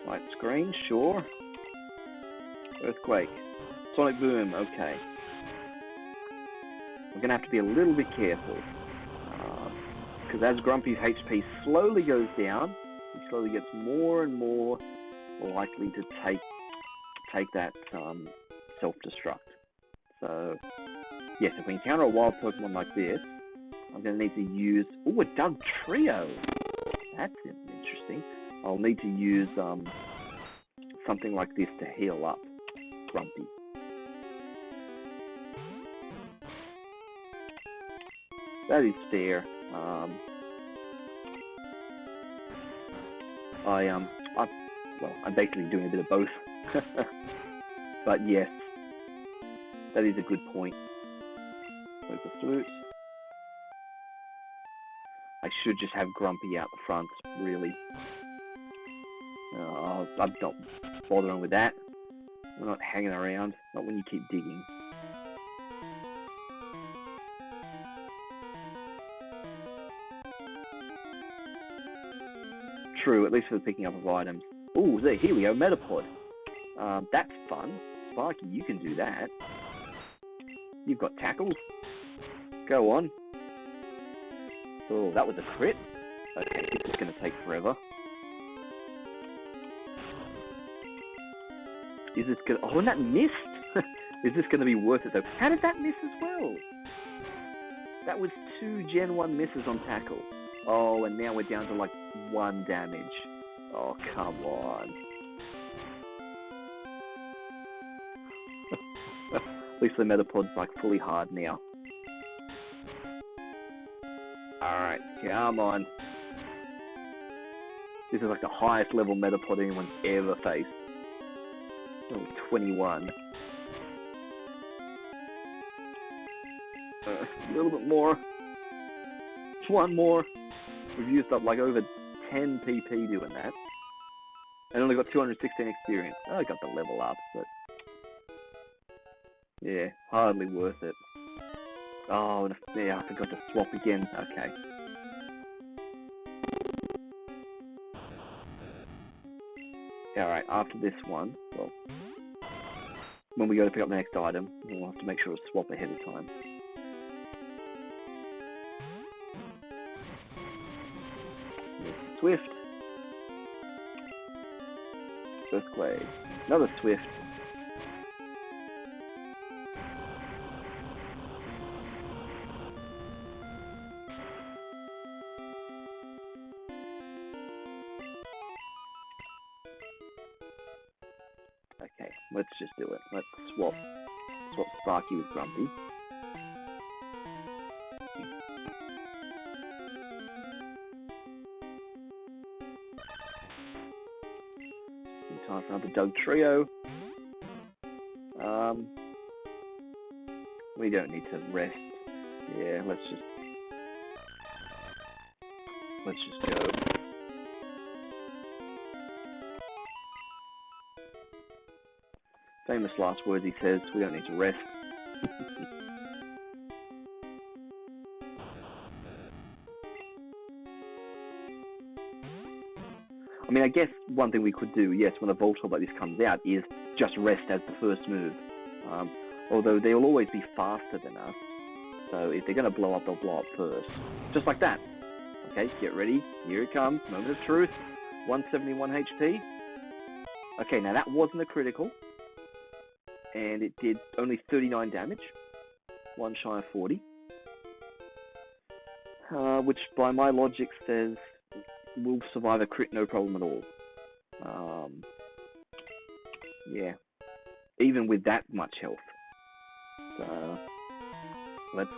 Light screen, sure. Earthquake. Sonic Boom, okay. We're going to have to be a little bit careful. Because as Grumpy's HP slowly goes down, he slowly gets more and more likely to take that self-destruct. So, yes, if we encounter a wild Pokemon like this, I'm going to need to use... Oh, a Dugtrio! That's interesting. I'll need to use something like this to heal up Grumpy. That is fair. I'm basically doing a bit of both. But yes, that is a good point. There's the flute. I should just have Grumpy out the front, really. I'm not bothering with that. We're not hanging around, not when you keep digging. True, at least for the picking up of items. Ooh, there, here we go, Metapod. That's fun. Sparky, you can do that. You've got tackles. Go on. Oh, that was a crit. Okay, this is going to take forever. Is this going to... Oh, and that missed! Is this going to be worth it, though? How did that miss as well? That was 2 Gen 1 misses on tackle. Oh, and now we're down to, like, 1 damage. Oh, come on. At least the Metapod's, like, fully hard now. Alright, come on. This is, like, the highest level Metapod anyone's ever faced. Oh, 21. A little bit more. 1 more. We've used up like over 10 PP doing that. And only got 216 experience. I got the level up, but... yeah, hardly worth it. Oh, yeah, I forgot to swap again. Okay. Alright, after this one, well... when we go to pick up the next item, we'll have to make sure to swap ahead of time. Swift. Earthquake. Another Swift. Okay, let's just do it. Let's swap Sparky with Grumpy. Time for another Dugtrio. We don't need to rest. Yeah, let's just go. Famous last words he says, we don't need to rest. I mean, I guess one thing we could do, yes, when a Voltorb like this comes out, is just rest as the first move. Although they'll always be faster than us, so if they're going to blow up, they'll blow up first. Just like that. Okay, get ready. Here it comes. Moment of truth. 171 HP. Okay, now that wasn't a critical. And it did only 39 damage. 1 shy of 40. Which, by my logic, says... will survive a crit no problem at all. Yeah. Even with that much health. So, let's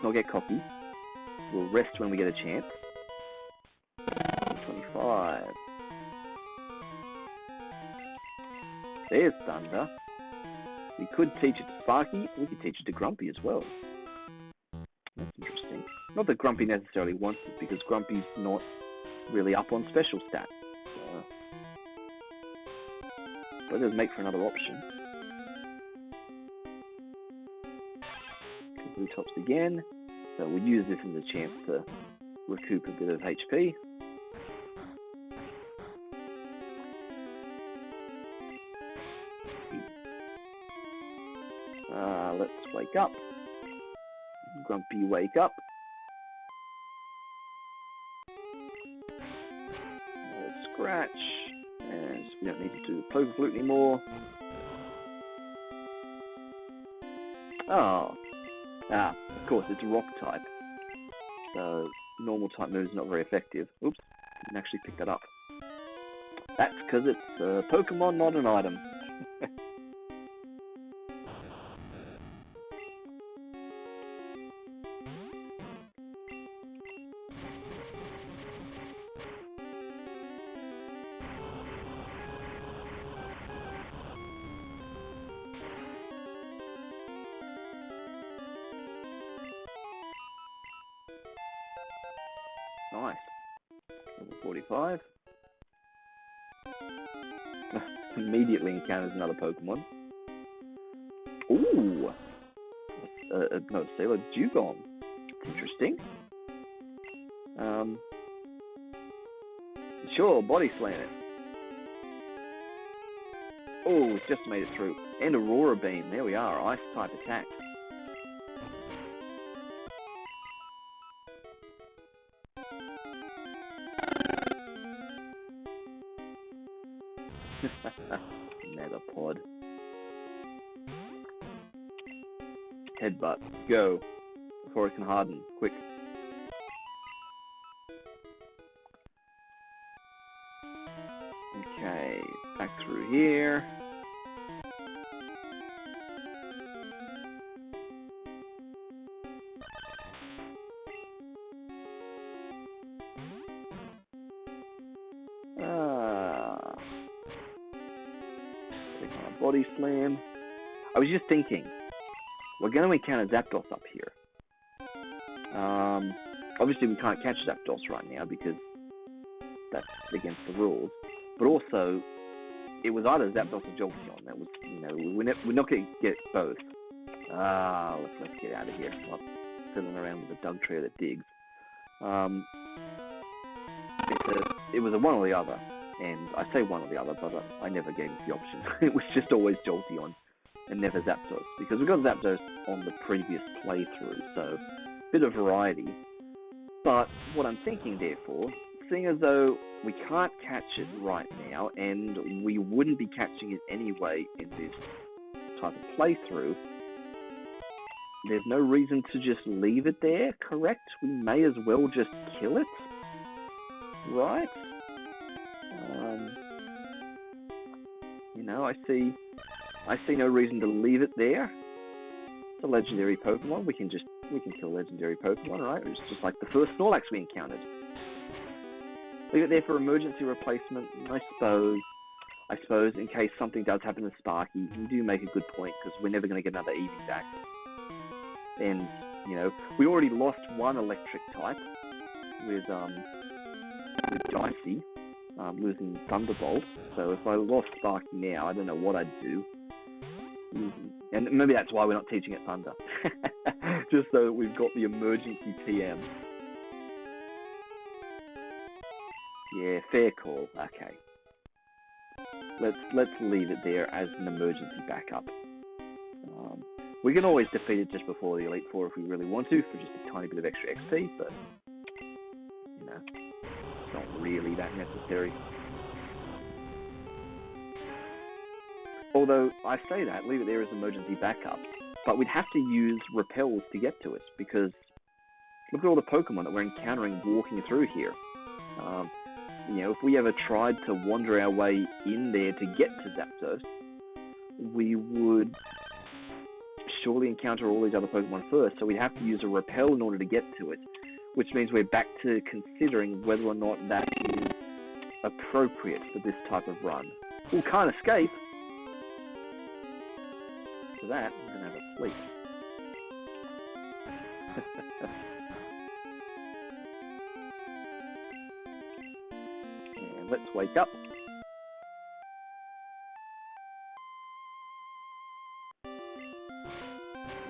not get cocky. We'll rest when we get a chance. 25. There's Thunder. We could teach it to Sparky, we could teach it to Grumpy as well. That's interesting. Not that Grumpy necessarily wants it, because Grumpy's not really up on special stats. But it does make for another option. Blue tops again. So we'll use this as a chance to recoup a bit of HP. Let's wake up. Grumpy, wake up. Scratch. And we don't need to do Poké Flute anymore. Oh. Ah, of course, it's rock type. So, normal type moves not very effective. Oops, didn't actually pick that up. That's because it's a Pokemon, not an item. Nice. Level 45. Immediately encounters another Pokemon. Ooh! No, Sailor Dugong. Interesting. Sure, body slam it. Oh, it's just made it through. And Aurora Beam. There we are. Ice type attacks. Megapod. Headbutt. Go. Before it can harden. Quick. Okay. Back through here. Click on a body slam. I was just thinking, we're going to encounter Zapdos up here. Obviously, we can't catch Zapdos right now because that's against the rules. But also, it was either Zapdos or Jolteon. That was, we're not going to get both. Let's get out of here. I'm not fiddling around with a dug trio that digs. It was a one or the other, and I say one or the other, but I never gave it the option. It was just always Jolteon and never Zapdos, because we got Zapdos on the previous playthrough, so a bit of variety. But what I'm thinking, therefore, seeing as though we can't catch it right now, and we wouldn't be catching it anyway in this type of playthrough, there's no reason to just leave it there, correct? We may as well just kill it, right? I see no reason to leave it there. It's a legendary Pokemon. We can kill legendary Pokemon, right? It's just like the first Snorlax we encountered. Leave it there for emergency replacement, I suppose, in case something does happen to Sparky. You do make a good point, because we're never going to get another Eevee back. And, we already lost one electric type with Dicey, losing Thunderbolt. So if I lost Sparky now, I don't know what I'd do. And maybe that's why we're not teaching it Thunder. Just so that we've got the emergency TM. Yeah, fair call. Okay. Let's leave it there as an emergency backup. We can always defeat it just before the Elite Four if we really want to, for just a tiny bit of extra XP, but it's not really that necessary. Although, I say that, leave it there as emergency backup, but we'd have to use repels to get to it, because look at all the Pokemon that we're encountering walking through here. If we ever tried to wander our way in there to get to Zapdos, we would surely encounter all these other Pokemon first, so we'd have to use a repel in order to get to it, which means we're back to considering whether or not that is appropriate for this type of run. We can't escape. For that, I'm going to have a sleep. And let's wake up.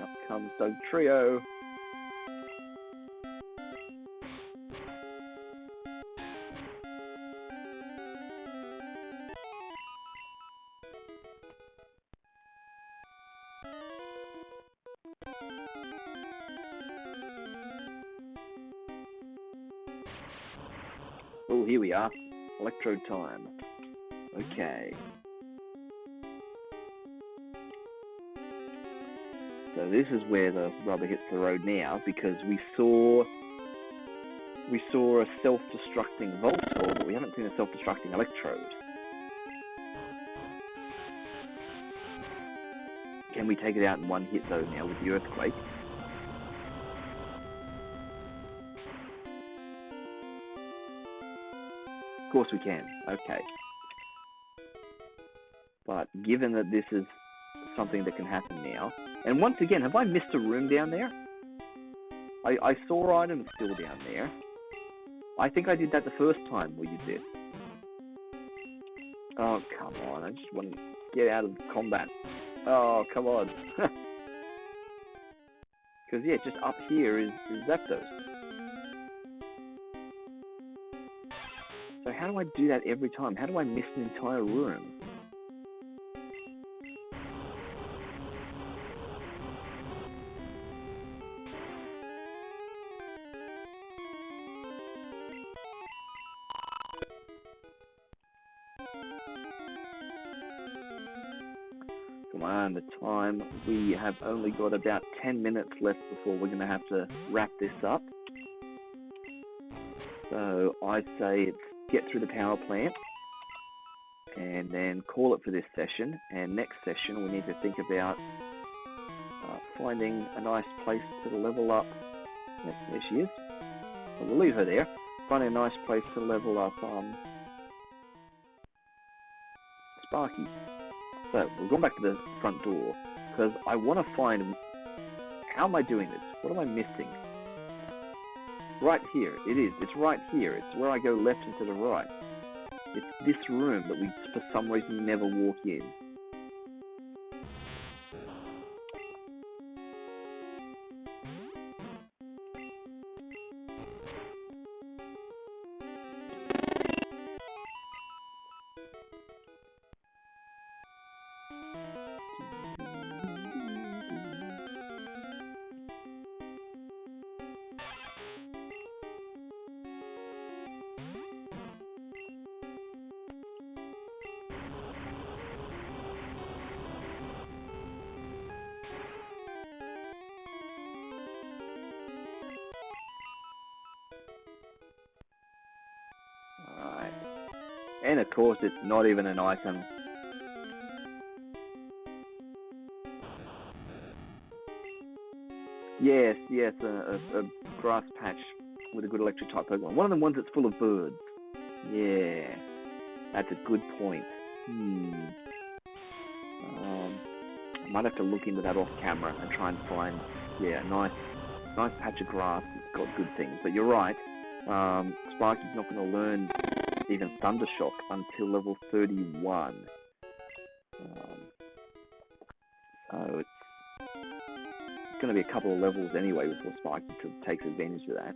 Up comes Doug Trio. Oh, here we are. Electrode time. Okay. So this is where the rubber hits the road now, because we saw a self-destructing Voltorb, but we haven't seen a self-destructing Electrode. Can we take it out in one hit though now with the Earthquake? Of course we can. Okay. But given that this is something that can happen now, and once again, have I missed a room down there? I saw items still down there. I think I did that the first time we did this. Oh, come on. I just want to get out of combat. Oh, come on. Because, yeah, just up here is Zapdos. So how do I do that every time? How do I miss an entire room? Come on, the time. We have only got about 10 minutes left before we're going to have to wrap this up. So I'd say it's get through the power plant and then call it for this session. And next session we need to think about finding a nice place to level up. Yep, there she is. So we'll leave her there. Finding a nice place to level up Sparky. So we're going back to the front door because I want to find, how am I doing this? What am I missing? Right here, it is. It's right here. It's where I go left and to the right. It's this room that we, for some reason, never walk in. Alright. And of course, it's not even an item. Yes, a grass patch with a good electric type Pokemon. One of the ones that's full of birds. Yeah, that's a good point. I might have to look into that off camera and try and find, yeah, a nice patch of grass that's got good things. But you're right, Sparky's not going to learn even Thundershock until level 31. So it's going to be a couple of levels anyway before Sparky takes advantage of that.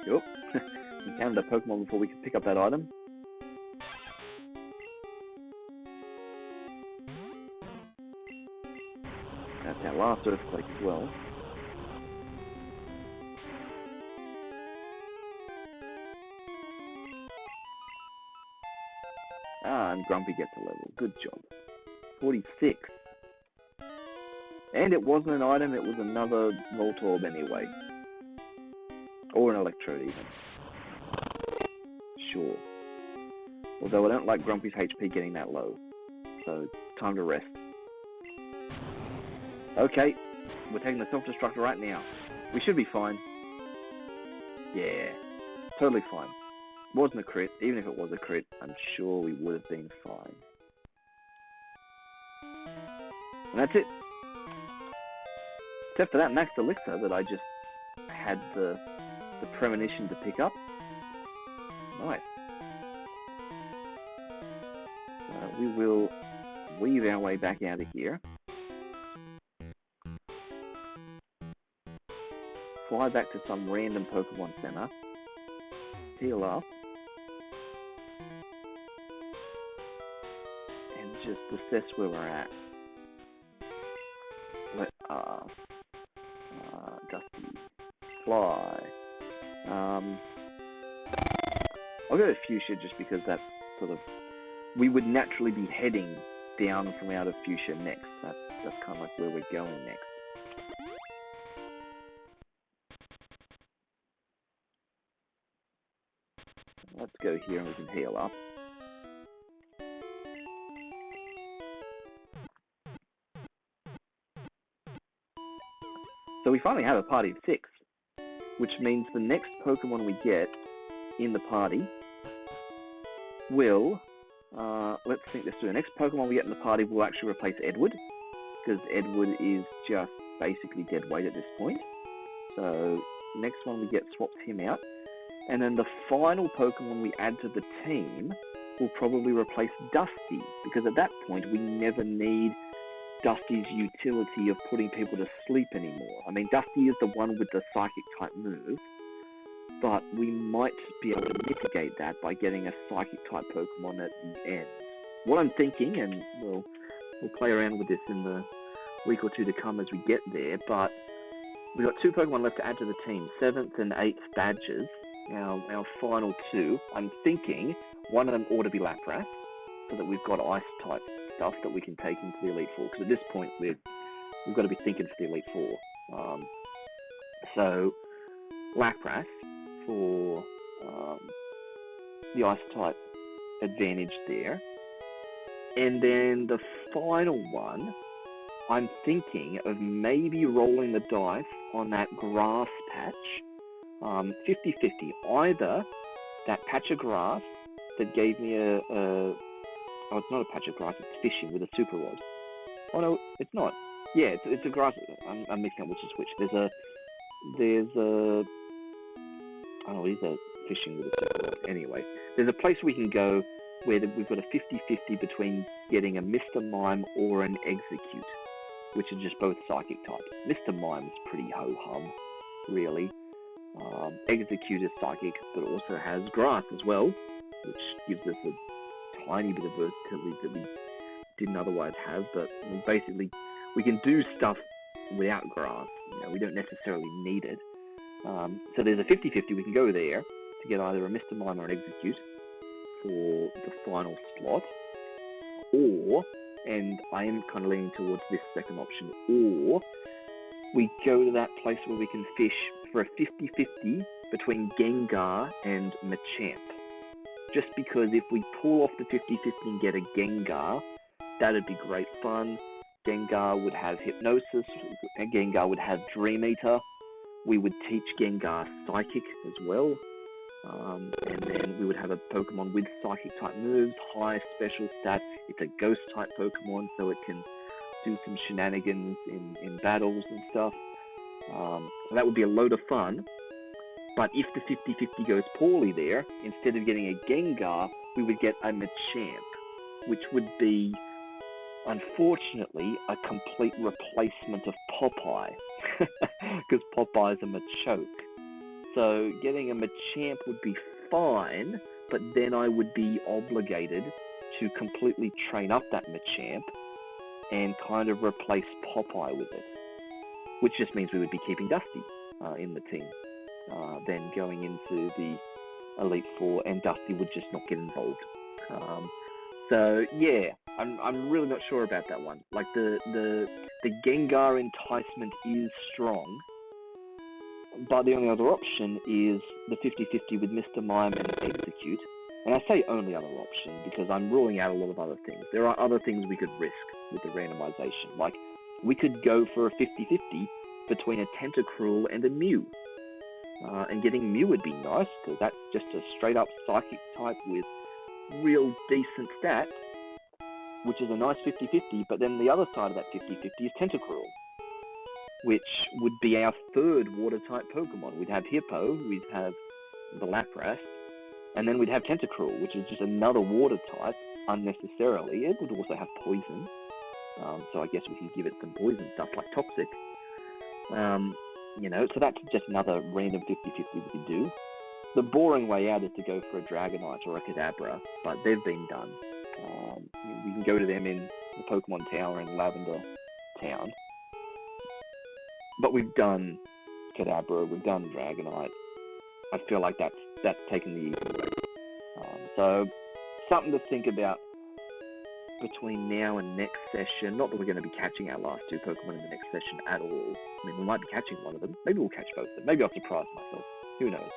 Yup. Encountered a Pokemon before we could pick up that item. That's our last Earthquake as well. And Grumpy gets a level. Good job. 46. And it wasn't an item, it was another Voltorb anyway. Or an Electrode even. Sure. Although I don't like Grumpy's HP getting that low. So, time to rest. Okay, we're taking the self-destructor right now. We should be fine. Yeah, totally fine. Wasn't a crit. Even if it was a crit, I'm sure we would have been fine. And that's it. Except for that Max Elixir that I just had the premonition to pick up. Nice. We will weave our way back out of here. Fly back to some random Pokemon Center. Heal up. And just assess where we're at. Pass. Dusty. Fly. I'll go to Fuchsia just because that's sort of... We would naturally be heading down from out of Fuchsia next. That's kind of like where we're going next. Let's go here and we can heal up. So we finally have a party of 6, which means the next Pokemon we get in the party will, let's think this through. The next Pokemon we get in the party will actually replace Edward, because Edward is just basically dead weight at this point. So next one we get swaps him out. And then the final Pokemon we add to the team will probably replace Dusty, because at that point we never need Dusty's utility of putting people to sleep anymore. I mean, Dusty is the one with the Psychic type move, but we might be able to mitigate that by getting a Psychic type Pokemon at the end. What I'm thinking, and we'll play around with this in the week or two to come as we get there, but we've got 2 Pokemon left to add to the team, 7th and 8th badges, our final 2. I'm thinking one of them ought to be Lapras, so that we've got Ice type stuff that we can take into the Elite Four, because at this point we've got to be thinking for the Elite Four. So Lapras for the Ice type advantage there. And then the final one, I'm thinking of maybe rolling the dice on that grass patch, 50-50. Either that patch of grass that gave me oh, it's not a patch of grass, it's fishing with a super rod. Oh no, it's not. Yeah, it's a grass. I'm mixing up which is which. There's a oh, it is a fishing with a super rod. Anyway, there's a place we can go where we've got a 50-50 between getting a Mr. Mime or an Execute, which are just both Psychic type. Mr. Mime is pretty ho-hum, really. Execute is Psychic, but also has Grass as well, which gives us a tiny bit of versatility that we didn't otherwise have. But we can do stuff without Grass. You know, we don't necessarily need it. So there's a 50-50. We can go there to get either a Mr. Mime or an Execute for the final slot, or, and I am kind of leaning towards this second option, or we go to that place where we can fish for a 50-50 between Gengar and Machamp. Just because if we pull off the 50-50 and get a Gengar, that'd be great fun. Gengar would have Hypnosis, and Gengar would have Dream Eater. We would teach Gengar Psychic as well. And then we would have a Pokemon with Psychic type moves, high special stats. It's a Ghost type Pokemon, so it can do some shenanigans in battles and stuff. That would be a load of fun. But if the 50-50 goes poorly there, instead of getting a Gengar, we would get a Machamp, which would be, unfortunately, a complete replacement of Popeye, because Popeye is a Machoke. So getting a Machamp would be fine, but then I would be obligated to completely train up that Machamp and kind of replace Popeye with it, which just means we would be keeping Dusty in the team, then going into the Elite Four, and Dusty would just not get involved. So yeah, I'm really not sure about that one. Like the Gengar enticement is strong, but the only other option is the 50-50 with Mr. Mime and Execute. And I say only other option because I'm ruling out a lot of other things. There are other things we could risk with the randomization. Like, we could go for a 50-50 between a Tentacruel and a Mew. And getting Mew would be nice, because that's just a straight-up Psychic type with real decent stats, which is a nice 50-50, but then the other side of that 50-50 is Tentacruel, which would be our third Water-type Pokemon. We'd have Hippo, we'd have the Lapras, and then we'd have Tentacruel, which is just another Water-type, unnecessarily. It would also have Poison, so I guess we could give it some Poison stuff like Toxic. You know, so that's just another random 50-50 we could do. The boring way out is to go for a Dragonite or a Kadabra, but they've been done. We can go to them in the Pokemon Tower in Lavender Town. But we've done Kadabra, we've done Dragonite. I feel like that's taken the easy way. So something to think about between now and next session. Not that we're going to be catching our last two Pokemon in the next session at all. I mean, we might be catching one of them. Maybe we'll catch both of them. Maybe I'll surprise myself. Who knows?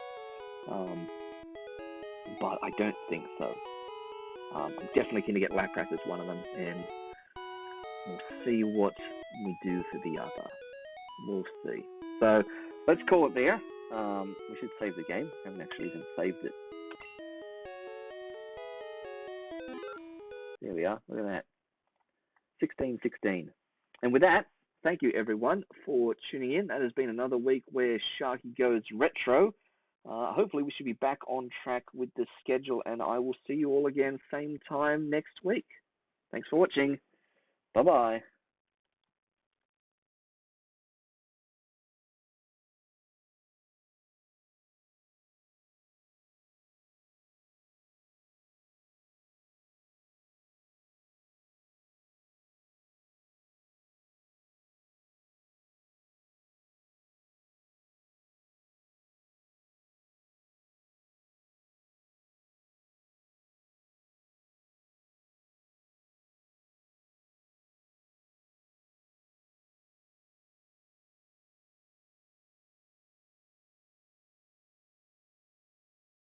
But I don't think so. I'm definitely going to get Lapras as one of them, and we'll see what we do for the other. We'll see. So let's call it there. We should save the game. I haven't actually even saved it. There we are. Look at that. 16-16. And with that, thank you everyone for tuning in. That has been another week where Sharky goes retro. Hopefully we should be back on track with the schedule, and I will see you all again same time next week. Thanks for watching. Bye-bye.